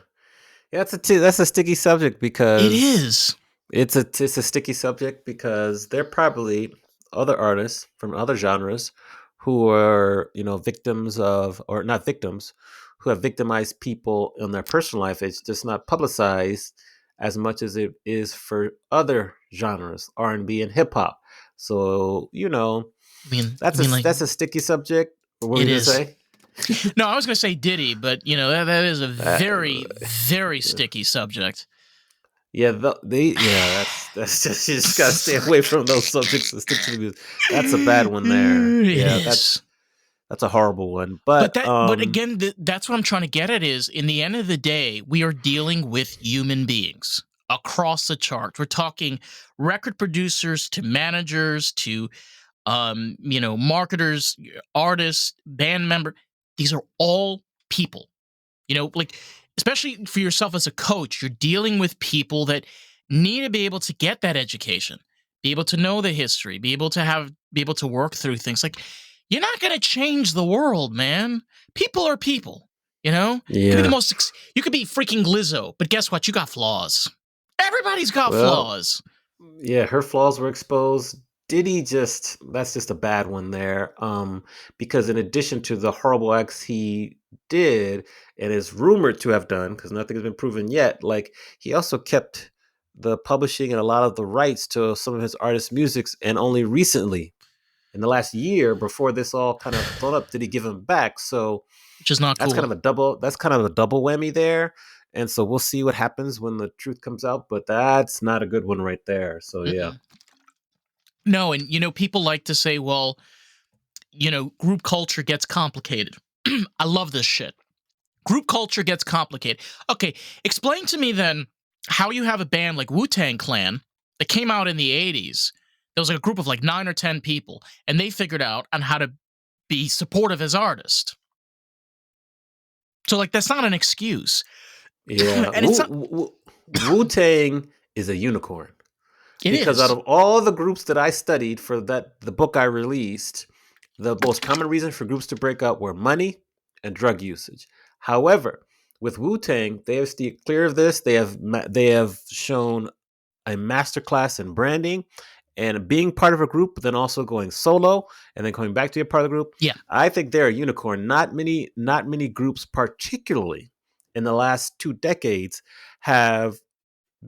Yeah, that's a sticky subject It because is. it's a sticky subject because there are probably other artists from other genres who are, victims of or not victims, who have victimized people in their personal life. It's just not publicized as much as it is for other genres, R&B and hip hop. So, You mean like that's a sticky subject. What were it you gonna is? say? No, I was gonna say Diddy, but that is a Uh, very, very sticky subject. Yeah, that's just you just gotta stay away from those subjects and stick to the music. That's a bad one there. It Yeah, is. that's a horrible one. But again, that's what I'm trying to get at is in the end of the day, we are dealing with human beings across the chart. We're talking record producers to managers to marketers, artists, band member. These are all people. Like especially for yourself as a coach, you're dealing with people that need to be able to get that education, be able to know the history, be able to work through things. Like you're not going to change the world, man. People are people. You could be the yeah. you could be freaking Lizzo, but guess what? You got flaws. Everybody's got Well, flaws. yeah, her flaws were exposed. Diddy just that's just a bad one there. Because in addition to the horrible acts he did and is rumored to have done, because nothing has been proven yet, like he also kept the publishing and a lot of the rights to some of his artists' musics, and only recently, in the last year, before this all kind of blown up, did he give them back. So Which is not cool. that's kind of a double whammy there. And so we'll see what happens when the truth comes out, but that's not a good one right there. So yeah. Mm-mm. No, and people like to say, well, group culture gets complicated. I love this shit. Group culture gets complicated. Okay, explain to me then how you have a band like Wu-Tang Clan that came out in the 80s. There was like a group of like 9 or 10 people, and they figured out on how to be supportive as artists. So like that's not an excuse. Yeah. And it's not Wu Tang is a unicorn. It because out is. of all the groups that I studied for the book I released, the most common reason for groups to break up were money and drug usage. However, with Wu Tang, they have steered clear of this. They have shown a masterclass in branding and being part of a group, but then also going solo and then coming back to be a part of the group. Yeah. I think they're a unicorn. Not many groups, particularly in the last 2 decades, have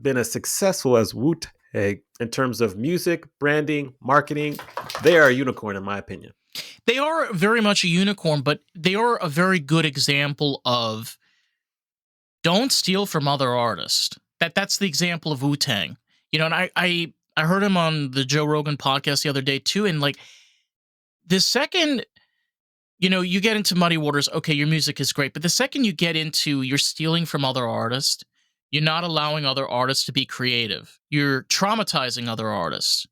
been as successful as Wu Tang in terms of music, branding, marketing. They are a unicorn, in my opinion. They are very much a unicorn, but they are a very good example of don't steal from other artists. That's the example of Wu Tang. And I heard him on the Joe Rogan podcast the other day too, and like the second you get into muddy waters, okay, your music is great, but the second you get into you're stealing from other artists, you're not allowing other artists to be creative. You're traumatizing other artists.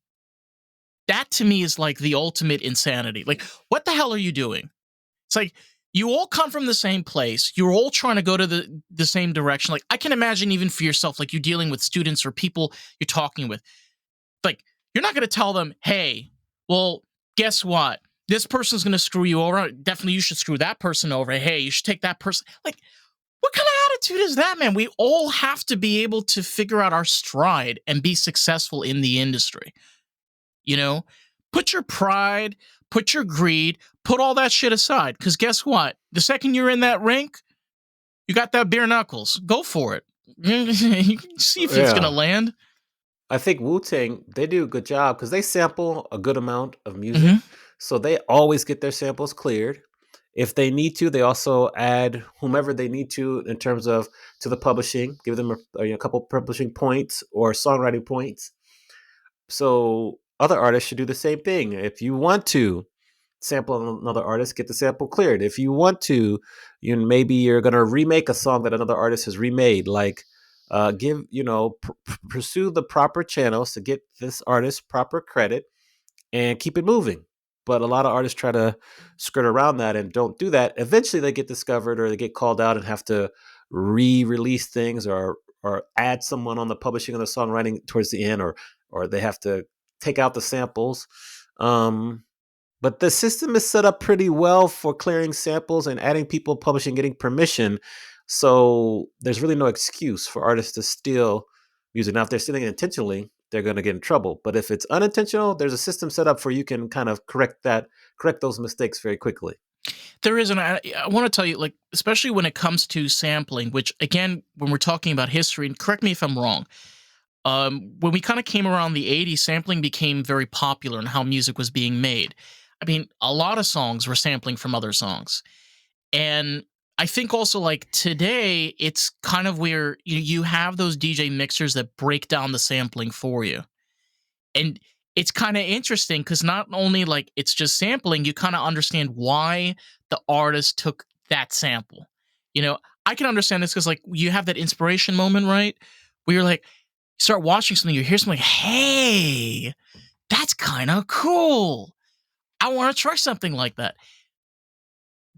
That to me is like the ultimate insanity. Like, what the hell are you doing? It's like you all come from the same place. You're all trying to go to the same direction. Like I can imagine even for yourself, like you're dealing with students or people you're talking with. Like you're not going to tell them, "Hey, well, guess what? This person's going to screw you over. Definitely, you should screw that person over. Hey, you should take that person." Like, what kind of attitude is that, man? We all have to be able to figure out our stride and be successful in the industry. You know, put your pride, put your greed, put all that shit aside. Because guess what? The second you're in that rink, you got that bare knuckles. Go for it. You can see if it's gonna Yeah. land. I think Wu Tang, they do a good job because they sample a good amount of music. Hmm. So they always get their samples cleared. If they need to, they also add whomever they need to in terms of to the publishing, give them a couple publishing points or songwriting points. So other artists should do the same thing. If you want to sample another artist, get the sample cleared. If you want to, maybe you're gonna remake a song that another artist has remade. Like, give pursue the proper channels to get this artist proper credit and keep it moving. But a lot of artists try to skirt around that and don't do that. Eventually, they get discovered or they get called out and have to re-release things or add someone on the publishing and the songwriting towards the end, or they have to take out the samples. Um, but the system is set up pretty well for clearing samples and adding people, publishing, getting permission. So there's really no excuse for artists to steal music. Now, if they're stealing it intentionally, they're going to get in trouble. But if it's unintentional, there's a system set up where you can kind of correct those mistakes very quickly. There is, and I want to tell you, like, especially when it comes to sampling, which again, when we're talking about history, and correct me if I'm wrong, when we kind of came around the 80s, sampling became very popular in how music was being made. I mean, a lot of songs were sampling from other songs. And I think also like today, it's kind of where you have those DJ mixers that break down the sampling for you. And it's kind of interesting because not only like it's just sampling, you kind of understand why the artist took that sample. You know, I can understand this because like you have that inspiration moment, right? Where you're like, start watching something, you hear something, like, hey, that's kind of cool. I want to try something like that.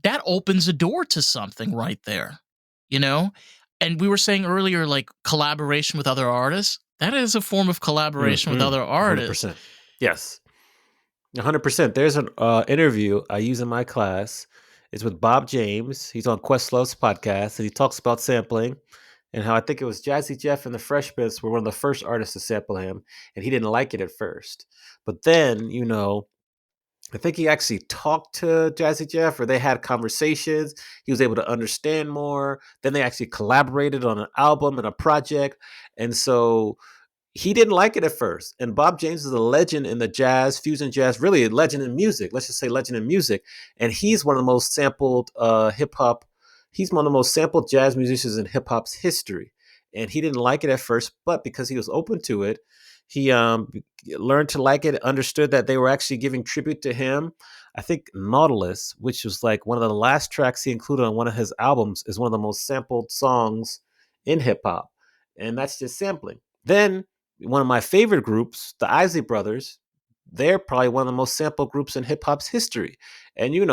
That opens a door to something right there, you know? And we were saying earlier, like collaboration with other artists. That is a form of collaboration with other artists. 100%. Yes. 100%. There's an interview I use in my class. It's with Bob James. He's on Questlove's podcast, and he talks about sampling and how I think it was Jazzy Jeff and the Fresh Prince were one of the first artists to sample him, and he didn't like it at first. But then, I think he actually talked to Jazzy Jeff, or they had conversations. He was able to understand more. Then they actually collaborated on an album and a project, and so he didn't like it at first. And Bob James is a legend in the jazz, fusion jazz, really a legend in music. Let's just say legend in music. And he's one of the most sampled hip hop. He's one of the most sampled jazz musicians in hip hop's history. And he didn't like it at first, but because he was open to it, he learned to like it, understood that they were actually giving tribute to him. I think Nautilus, which was like one of the last tracks he included on one of his albums, is one of the most sampled songs in hip hop. And that's just sampling. Then one of my favorite groups, the Isley Brothers, they're probably one of the most sampled groups in hip hop's history. And you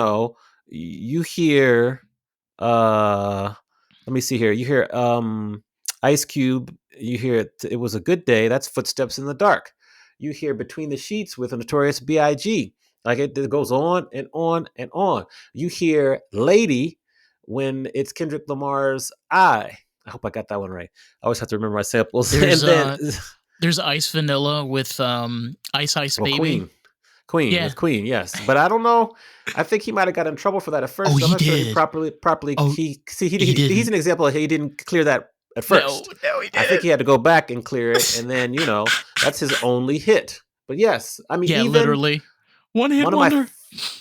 hear let me see here. You hear Ice Cube, you hear it was a good day. That's Footsteps in the Dark. You hear Between the Sheets with a Notorious B.I.G. Like it goes on and on and on. You hear Lady when it's Kendrick Lamar's I hope I got that one right. I always have to remember my samples. There's And then, there's Ice Vanilla with Ice Ice well, Baby. Queen Yeah. with Queen, yes. But I don't know. I think he might have got in trouble for that at Oh, first. 'Cause I'm he not sure he did. properly Oh, he see he he's didn't. an example of he didn't clear that at No, first. no, he I think didn't. he had to go back and clear it, and then that's his only hit. But yes, I mean Yeah, even literally. One hit one of my wonder.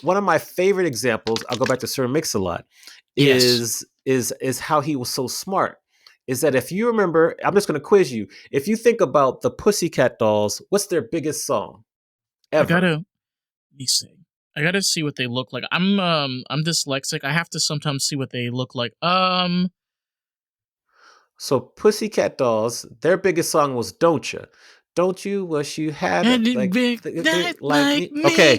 one of my favorite examples. I'll go back to Sir Mix-a-Lot. Yes. Is how he was so smart. Is that if you remember? I'm just going to quiz you. If you think about the Pussycat Dolls, what's their biggest song I ever? gotta let me see. I gotta see what they look like. I'm dyslexic. I have to sometimes see what they look like. So Pussycat Dolls, their biggest song was "Don't You." Don't you wish you had And it like big that like like me? me. Okay,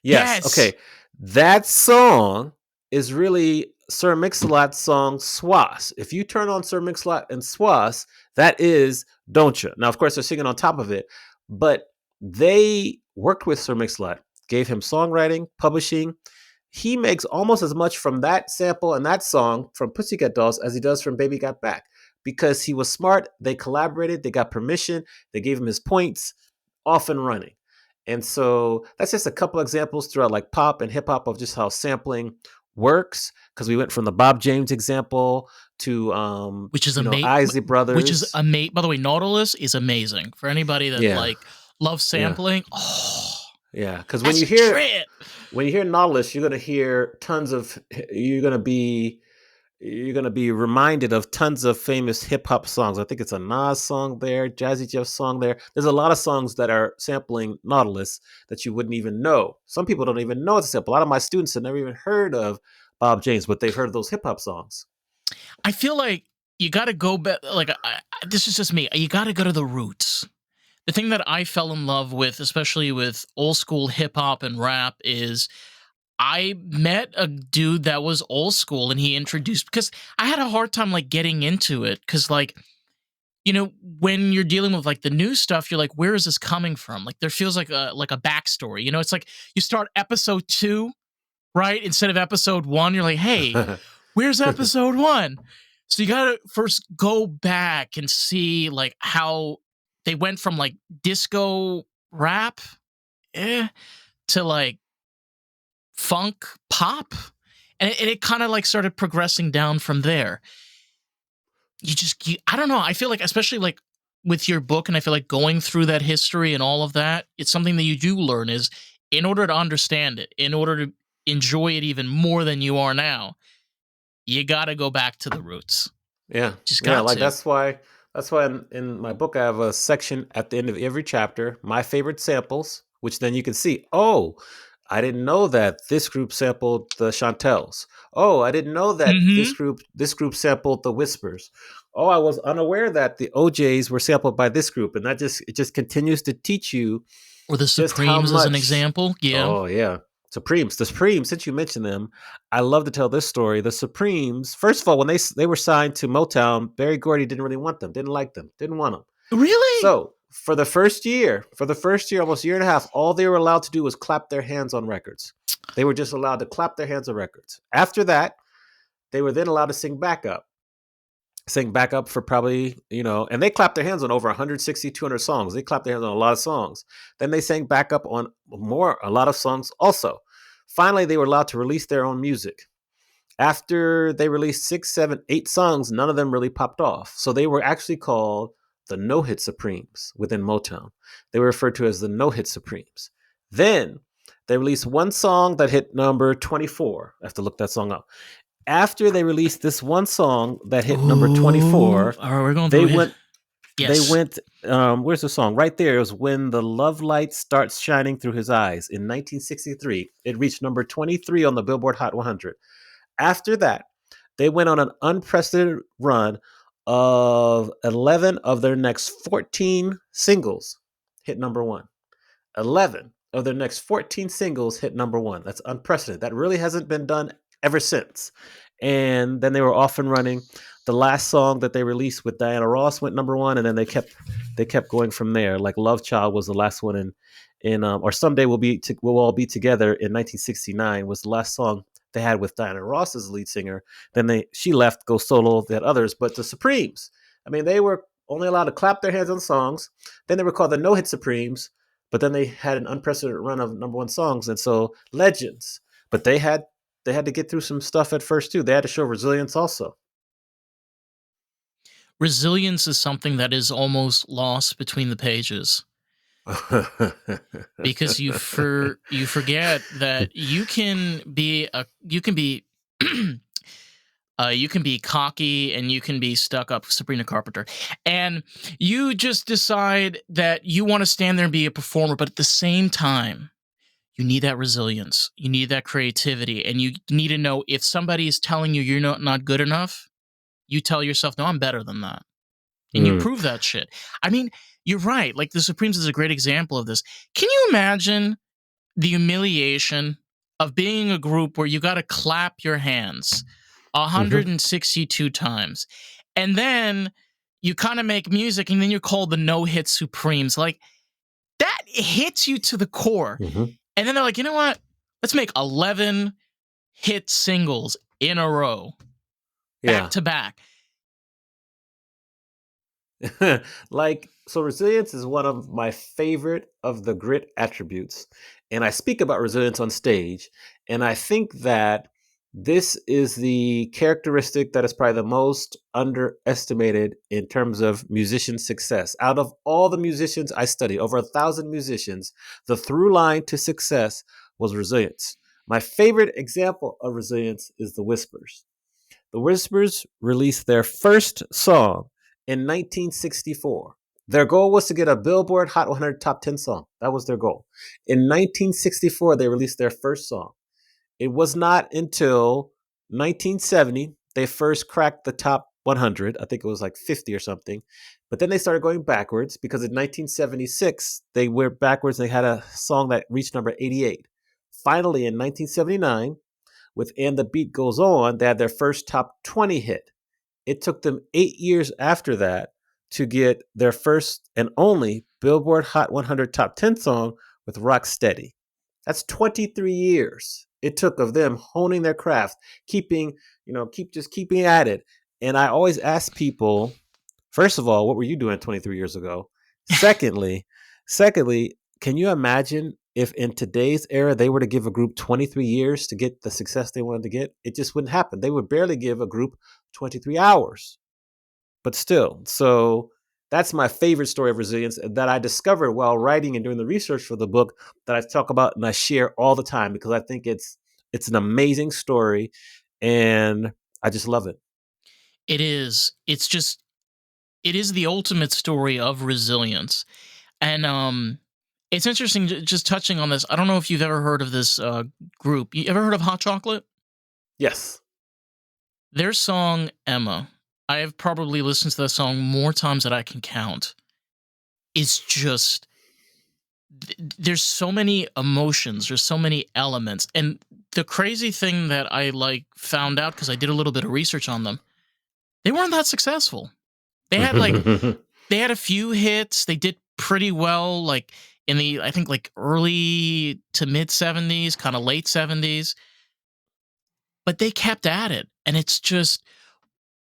yes, Yes. okay. That song is really Sir Mix-a-Lot's song "Swass." If you turn on Sir Mix-a-Lot and "Swass," that is "Don't You." Now, of course, they're singing on top of it, but they worked with Sir Mix-a-Lot, gave him songwriting, publishing. He makes almost as much from that sample and that song from Pussycat Dolls as he does from Baby Got Back because he was smart. They collaborated, they got permission, they gave him his points, off and running. And so that's just a couple examples throughout like pop and hip hop of just how sampling works. Because we went from the Bob James example to Which is Isley which is Brothers. amazing. By the way, Nautilus is amazing for anybody that Yeah, like loves yeah, sampling. Oh, yeah. Because that's a trip. when you hear Nautilus, you're gonna hear tons of you're gonna be reminded of tons of famous hip hop songs. I think it's a Nas song there, Jazzy Jeff song there. There's a lot of songs that are sampling Nautilus that you wouldn't even know. Some people don't even know it's a sample. A lot of my students have never even heard of Bob James, but they've heard of those hip hop songs. I feel like you got to go back. Like this is just me. You got to go to the roots. The thing that I fell in love with, especially with old school hip hop and rap, is I met a dude that was old school and he introduced because I had a hard time like getting into it because like when you're dealing with like the new stuff you're like where is this coming from like there feels like a backstory it's like you start episode 2 right instead of episode 1 you're like hey where's episode 1 so you gotta first go back and see like how they went from like disco rap to like funk pop and it kind of like started progressing down from there I don't know I feel like especially like with your book and I feel like going through that history and all of that it's something that you do learn is in order to understand it in order to enjoy it even more than you are now you got to go back to the roots Yeah, just yeah. got Like to that's why in my book I have a section at the end of every chapter, my favorite samples, which then you can see. Oh, I didn't know that this group sampled the Chantels. Oh, I didn't know that mm-hmm this group sampled the Whispers. Oh, I was unaware that the OJs were sampled by this group, and it just continues to teach you or the just how Supremes as an much. example yeah Oh yeah, Supremes. The Supremes. Since you mentioned them, I love to tell this story. The Supremes. First of all, when they were signed to Motown, Berry Gordy didn't really want them. Didn't like them. Didn't want them. really So for the first year, almost a year and a half, all they were allowed to do was clap their hands on records. They were just allowed to clap their hands on records. After that, they were then allowed to sing backup for probably, and they clapped their hands on over 160, 200 songs. They clapped their hands on a lot of songs. Then they sang backup on a lot of songs also. Finally, they were allowed to release their own music. After they released 6, 7, 8 songs, none of them really popped off. So they were actually called the No Hit Supremes within Motown. They were referred to as the No Hit Supremes. Then they released one song that hit number 24. I have to look that song up. After they released this one song that hit number oh 24, all right we're going they through it went they yes went where's the song? Right there. It was When the Love Light Starts Shining Through His Eyes in 1963. It reached number 23 on the Billboard Hot 100. After that, they went on an unprecedented run of 11 of their next 14 singles hit number 1. 11 of their next 14 singles hit number 1. That's unprecedented. That really hasn't been done ever since. And then they were off and running. The last song that they released with Diana Ross went number 1, and then they kept they kept going from there. Like Love Child was the last one in or Someday we'll all be together in 1969 was the last song they had with Diana Ross as the lead singer. Then she left, go solo. They had others, but the Supremes, I mean, they were only allowed to clap their hands on songs. Then they were called the No Hit Supremes, but then they had an unprecedented run of number one songs, and so legends. But they had to get through some stuff at first too. They had to show resilience also. Resilience is something that is almost lost between the pages because you forget that you can be cocky and you can be stuck up, Sabrina Carpenter, and you just decide that you want to stand there and be a performer, but at the same time, you need that resilience, you need that creativity, and you need to know if somebody is telling you you're not good enough, you tell yourself, no, I'm better than that. And you Mm. prove that shit. I mean, you're right. Like the Supremes is a great example of this. Can you imagine the humiliation of being a group where you got to clap your hands Mhm. 162 times, and then you kind of make music, and then you're called the No Hit Supremes? Like that hits you to the core. Mhm. And then they're like, you know what? Let's make 11 hit singles in a row, back Yeah. to back. Like, so resilience is one of my favorite of the grit attributes. And I speak about resilience on stage. And I think that this is the characteristic that is probably the most underestimated in terms of musician success. Out of all the musicians I studied, over 1,000 musicians, the through line to success was resilience. My favorite example of resilience is the Whispers. The Whispers released their first song in 1964. Their goal was to get a Billboard Hot 100 Top 10 song. That was their goal. In 1964, they released their first song. It was not until 1970 they first cracked the top 100. I think it was like 50 or something. But then they started going backwards because in 1976 they went backwards and they had a song that reached number 88. Finally, in 1979, with And the Beat Goes On, they had their first top 20 hit. It took them 8 years after that to get their first and only Billboard Hot 100 Top 10 song with Rock Steady. That's 23 years it took of them honing their craft, keeping at it. And I always ask people, first of all, what were you doing 23 years ago? Secondly, secondly, can you imagine if in today's era they were to give a group 23 years to get the success they wanted to get? It just wouldn't happen. They would barely give a group 23 hours. But still, so that's my favorite story of resilience that I discovered while writing and doing the research for the book that I talk about and I share all the time because I think it's an amazing story and I just love it. It is. It is the ultimate story of resilience. And it's interesting just touching on this. I don't know if you've ever heard of this group. You ever heard of Hot Chocolate? Yes. Their song Emma. I have probably listened to that song more times than I can count. It's just there's so many emotions, there's so many elements. And the crazy thing that I like found out because I did a little bit of research on them, they weren't that successful. They had like they had a few hits. They did pretty well, like in the I think like early to mid 70s, kind of late 70s. But they kept at it. And it's just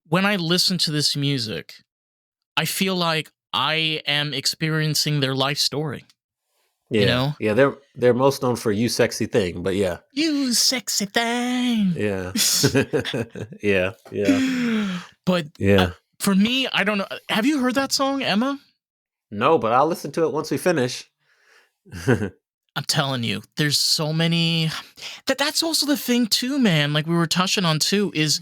when I listen to this music, I feel like I am experiencing their life story, you Yeah, know? yeah, they're most known for "You Sexy Thing," but yeah, You sexy thing. yeah, yeah, yeah, But yeah. for me, I don't know. Have you heard that song, Emma? No, but I'll listen to it once we finish. I'm telling you, there's so many. That's also the thing too, man. Like we were touching on too, is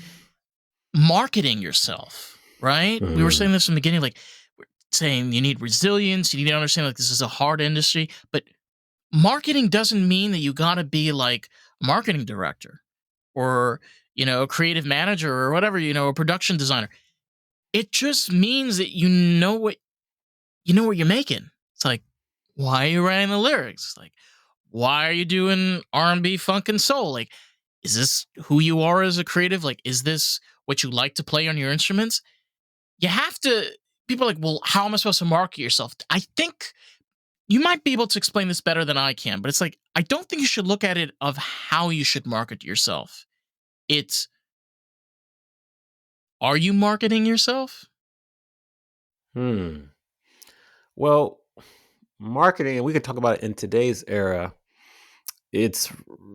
marketing yourself, right? We were Mhm. saying this from the beginning, like we're saying you need resilience, you need to understand like this is a hard industry, but marketing doesn't mean that you got to be like a marketing director or a creative manager or whatever, a production designer. It just means that you know what you're making. It's like, why are you writing the lyrics? Like, why are you doing R&B, funk, and soul? Like, is this who you are as a creative? Like, is this what you like to play on your instruments? You have to. people are like, well, how am I supposed to market yourself? I think you might be able to explain this better than I can, but it's like, I don't think you should look at it of how you should market yourself. It's, are you marketing yourself? Hmm. Well, marketing, and we could talk about it in today's era. It's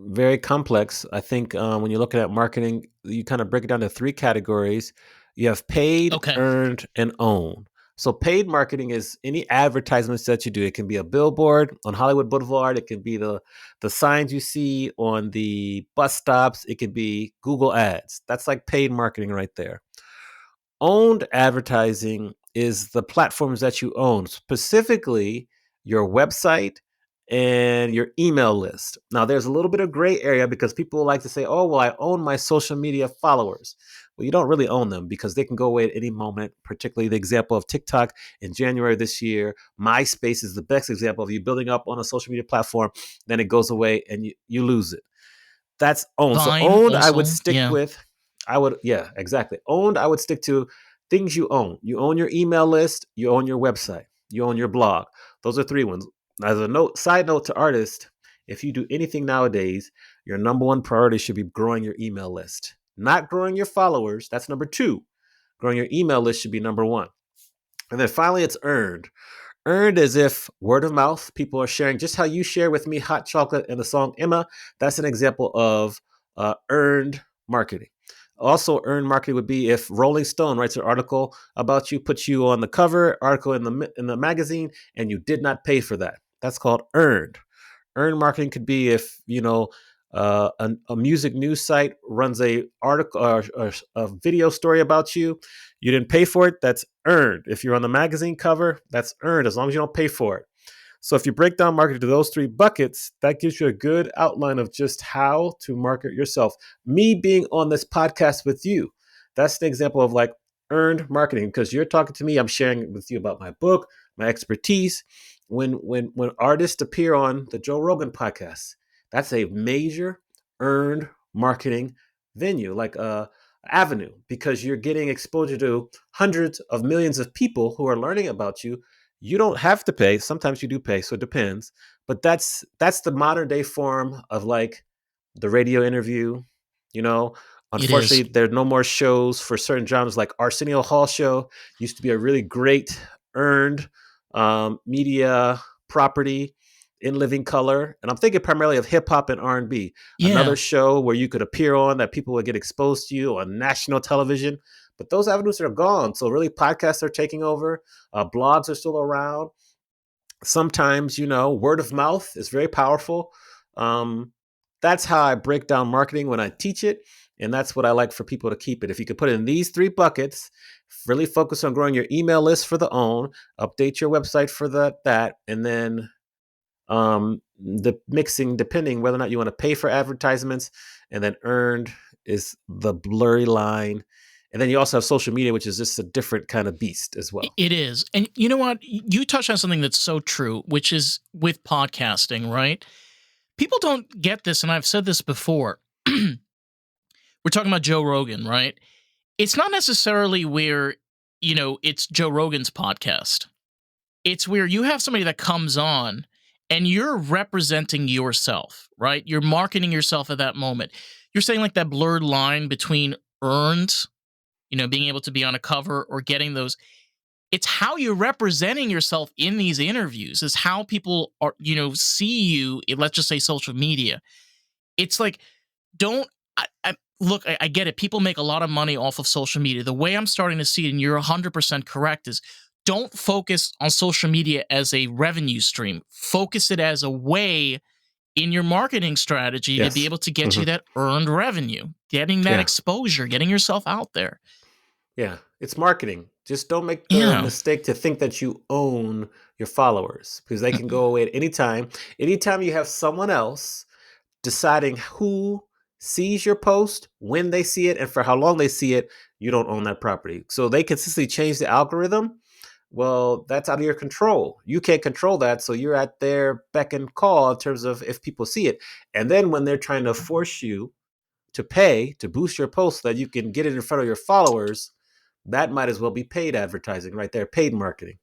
very complex. I think when you're looking at marketing, you kind of break it down to three categories. You have paid, Okay. earned, and owned. So paid marketing is any advertisements that you do. It can be a billboard on Hollywood Boulevard. It can be the signs you see on the bus stops. It could be Google Ads. That's like paid marketing right there. Owned advertising is the platforms that you own, specifically your website and your email list. Now, there's a little bit of gray area because people like to say, oh, well, I own my social media followers. Well, you don't really own them because they can go away at any moment, particularly the example of TikTok in January this year. MySpace is the best example of you building up on a social media platform, then it goes away and you lose it. That's owned. So Vine owned, I would also. stick Yeah. with. I would, yeah, exactly. Owned, I would stick to things you own. You own your email list. You own your website. You own your blog. Those are three ones. As a note, side note to artists, if you do anything nowadays, your number one priority should be growing your email list, not growing your followers. That's number two. Growing your email list should be number one. And then finally, it's earned. Earned as if word of mouth, people are sharing just how you share with me hot chocolate and the song Emma. That's an example of earned marketing. Also, earned marketing would be if Rolling Stone writes an article about you, puts you on the cover, article in the magazine, and you did not pay for that. That's called earned. Earned marketing could be if a music news site runs a article or a video story about you. You didn't pay for it. That's earned. If you're on the magazine cover, that's earned as long as you don't pay for it. So if you break down marketing to those three buckets, that gives you a good outline of just how to market yourself. Me being on this podcast with you, that's the example of like earned marketing because you're talking to me. I'm sharing with you about my book, my expertise. When artists appear on the Joe Rogan podcast, that's a major earned marketing venue, like a avenue, because you're getting exposure to hundreds of millions of people who are learning about you. You don't have to pay. Sometimes you do pay, so it depends. But that's the modern day form of like the radio interview. You know, It is. unfortunately, there are no more shows for certain genres. Like Arsenio Hall show used to be a really great earned media property in living color, and I'm thinking primarily of hip hop and R&B. Another Yeah. show where you could appear on that people would get exposed to you on national television. But those avenues are gone. So really, podcasts are taking over. Blogs are still around. Sometimes, word of mouth is very powerful. Um, that's how I break down marketing when I teach it. And that's what I like for people to keep it. If you could put it in these three buckets, really focus on growing your email list for the own, update your website for that, and then the mixing, depending whether or not you want to pay for advertisements, and then earned is the blurry line. And then you also have social media, which is just a different kind of beast as well. It is. And you know what? You touched on something that's so true, which is with podcasting, right? People don't get this, and I've said this before. We're talking about Joe Rogan, right? It's not necessarily where, it's Joe Rogan's podcast. It's where you have somebody that comes on and you're representing yourself, right? You're marketing yourself at that moment. You're saying like that blurred line between earned, being able to be on a cover or getting those. It's how you're representing yourself in these interviews, is how people are, see you. Let's just say social media. It's like, don't look. I get it. People make a lot of money off of social media. The way I'm starting to see it, and you're 100% correct, is don't focus on social media as a revenue stream. Focus it as a way in your marketing strategy to be Yes. able to get you Hmm. that earned revenue, getting that Yeah. exposure, getting yourself out there. Yeah. It's marketing. Just don't make the Yeah. mistake to think that you own your followers because they can go away at any time. Anytime you have someone else deciding who sees your post, when they see it, and for how long they see it, you don't own that property. So they consistently change the algorithm. Well, that's out of your control. You can't control that. So you're at their beck and call in terms of if people see it. And then when they're trying to force you to pay to boost your post so that you can get it in front of your followers, That might as well be paid advertising right there, paid marketing.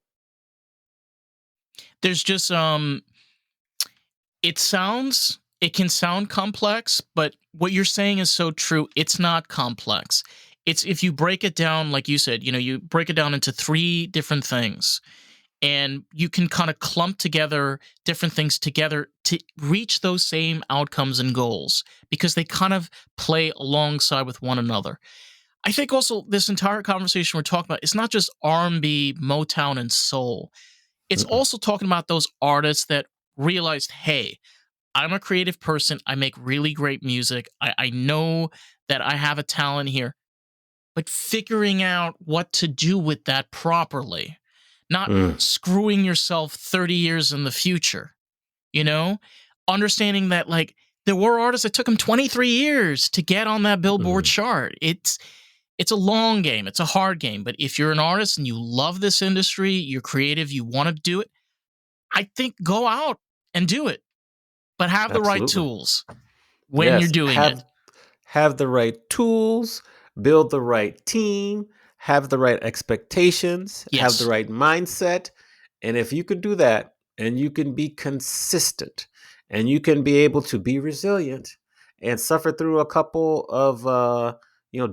There's just it can sound complex, but what you're saying is so true. It's not complex. It's if you break it down, like you said, you break it down into three different things, and you can kind of clump together different things together to reach those same outcomes and goals because they kind of play alongside with one another. I think also this entire conversation we're talking about is not just R&B, Motown, and soul. It's Mm-mm. also talking about those artists that realized, hey, I'm a creative person. I make really great music. I know that I have a talent here, but figuring out what to do with that properly, not Mm. screwing yourself 30 years in the future, you know? Understanding that, like, there were artists that took them 23 years to get on that Billboard Mm. chart. It's a long game. It's a hard game. But if you're an artist and you love this industry, you're creative, you want to do it, I think go out and do it, but have the right Absolutely. tools when you're Yes. doing it. Have the right tools, build the right team, have the right expectations, have the Yes. right mindset. And if you can do that and you can be consistent and you can be able to be resilient and suffer through a couple of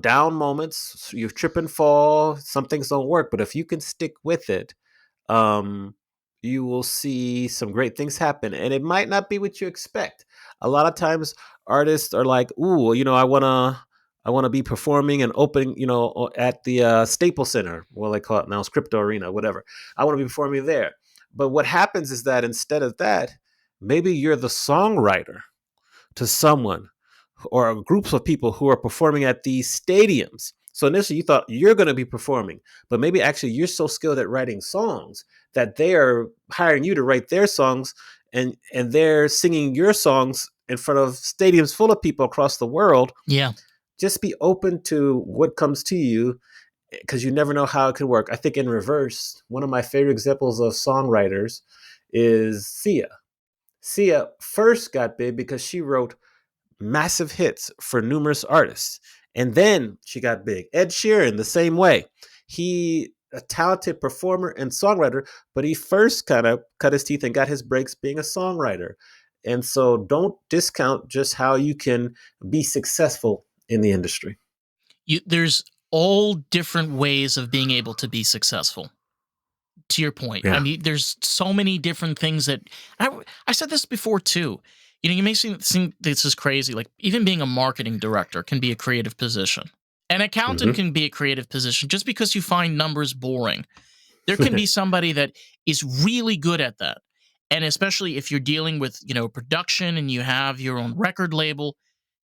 down moments, you trip and fall, some things don't work, but if you can stick with it, um, you will see some great things happen. And it might not be what you expect. A lot of times artists are like, ooh, I wanna be performing and opening, at the Staples Center. Well, they call it now, it's Crypto Arena, whatever. I want to be performing there. But what happens is that instead of that, maybe you're the songwriter to someone or groups of people who are performing at these stadiums. So initially you thought you're going to be performing, but maybe actually you're so skilled at writing songs that they are hiring you to write their songs, and they're singing your songs in front of stadiums full of people across the world. Yeah. Just be open to what comes to you because you never know how it could work. I think in reverse, one of my favorite examples of songwriters is Sia. Sia first got big because she wrote massive hits for numerous artists. And then she got big. Ed Sheeran, the same way. He a talented performer and songwriter, but he first kind of cut his teeth and got his breaks being a songwriter. And so don't discount just how you can be successful in the industry. There's all different ways of being able to be successful. To your point, I Yeah. mean, there's so many different things that I said this before too. You may think this is crazy. Like even being a marketing director can be a creative position. An accountant Hmm. can be a creative position just because you find numbers boring. There can be somebody that is really good at that. And especially if you're dealing with, production and you have your own record label,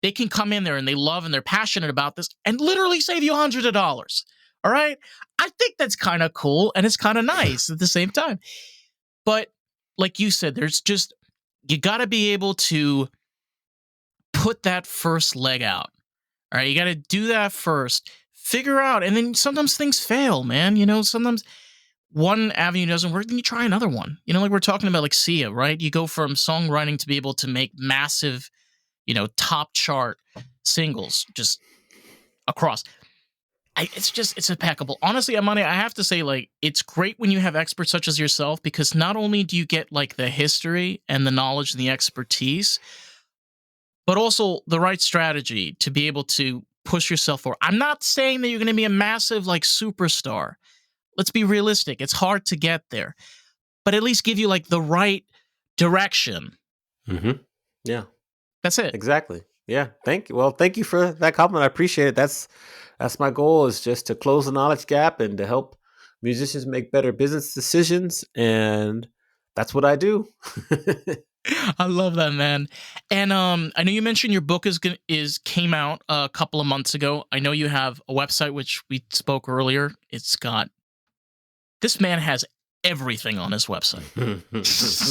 they can come in there and they love and they're passionate about this and literally save you hundreds of dollars. All right. I think that's kind of cool and it's kind of nice at the same time. But like you said, you got to be able to put that first leg out. All right. You got to do that first, figure out. And then sometimes things fail, man. Sometimes one avenue doesn't work, then you try another one. Like we're talking about like Sia, right? You go from songwriting to be able to make massive, top chart singles just across. It's impeccable. Honestly, Amani, I have to say, like, it's great when you have experts such as yourself because not only do you get like the history and the knowledge and the expertise, but also the right strategy to be able to push yourself forward. I'm not saying that you're going to be a massive like superstar. Let's be realistic. It's hard to get there, but at least give you like the right direction. Hmm. Yeah. That's it. Exactly. Yeah. Thank you. Well, thank you for that compliment. I appreciate it. That's my goal, is just to close the knowledge gap and to help musicians make better business decisions, and that's what I do. I love that, man. And I know you mentioned your book is came out a couple of months ago. I know you have a website which we spoke earlier. It's got this man has everything on his website.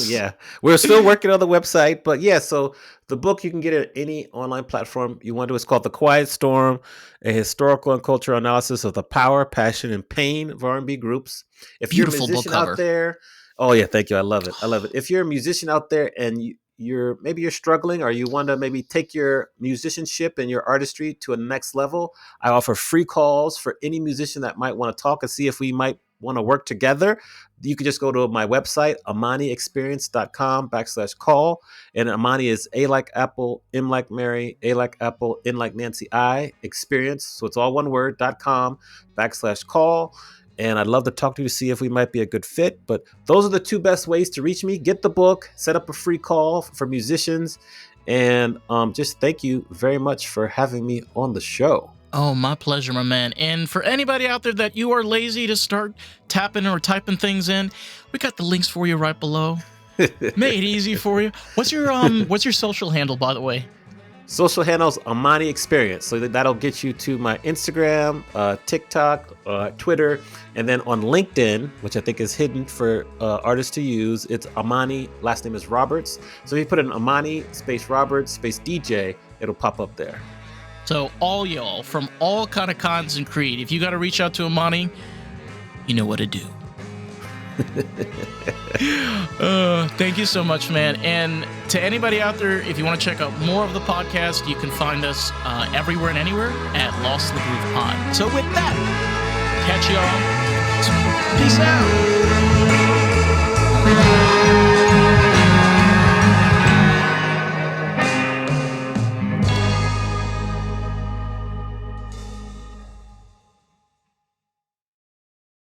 Yeah, we're still working on the website, but yeah. So the book you can get it at any online platform you want to. It's called "The Quiet Storm: A Historical and Cultural Analysis of the Power, Passion, and Pain of R&B Groups." If you're a Beautiful book musician out cover. there, oh yeah, thank you. I love it. I love it. If you're a musician out there and you're struggling, or you want to maybe take your musicianship and your artistry to a next level, I offer free calls for any musician that might want to talk and see if we might want to work together. You can just go to my website, amaniexperience.com/call. And Amani is A like Apple, M like Mary, A like Apple, N like Nancy, I, experience. So it's all one word.com/call. And I'd love to talk to you to see if we might be a good fit. But those are the two best ways to reach me. Get the book, set up a free call for musicians. And just thank you very much for having me on the show. Oh, my pleasure, my man. And for anybody out there that you are lazy to start tapping or typing things in, we got the links for you right below. Made it easy for you. What's your social handle, by the way? Social handles Amani Experience. So that'll get you to my Instagram, TikTok, Twitter, and then on LinkedIn, which I think is hidden for artists to use. It's Amani, last name is Roberts. So if you put in Amani space Roberts space DJ, it'll pop up there. So all y'all from all kind of kinds and creed, if you got to reach out to Amani, you know what to do. Thank you so much, man. And to anybody out there, if you want to check out more of the podcast, you can find us everywhere and anywhere at Lost in the Groove Pod. So with that, catch y'all. Peace out.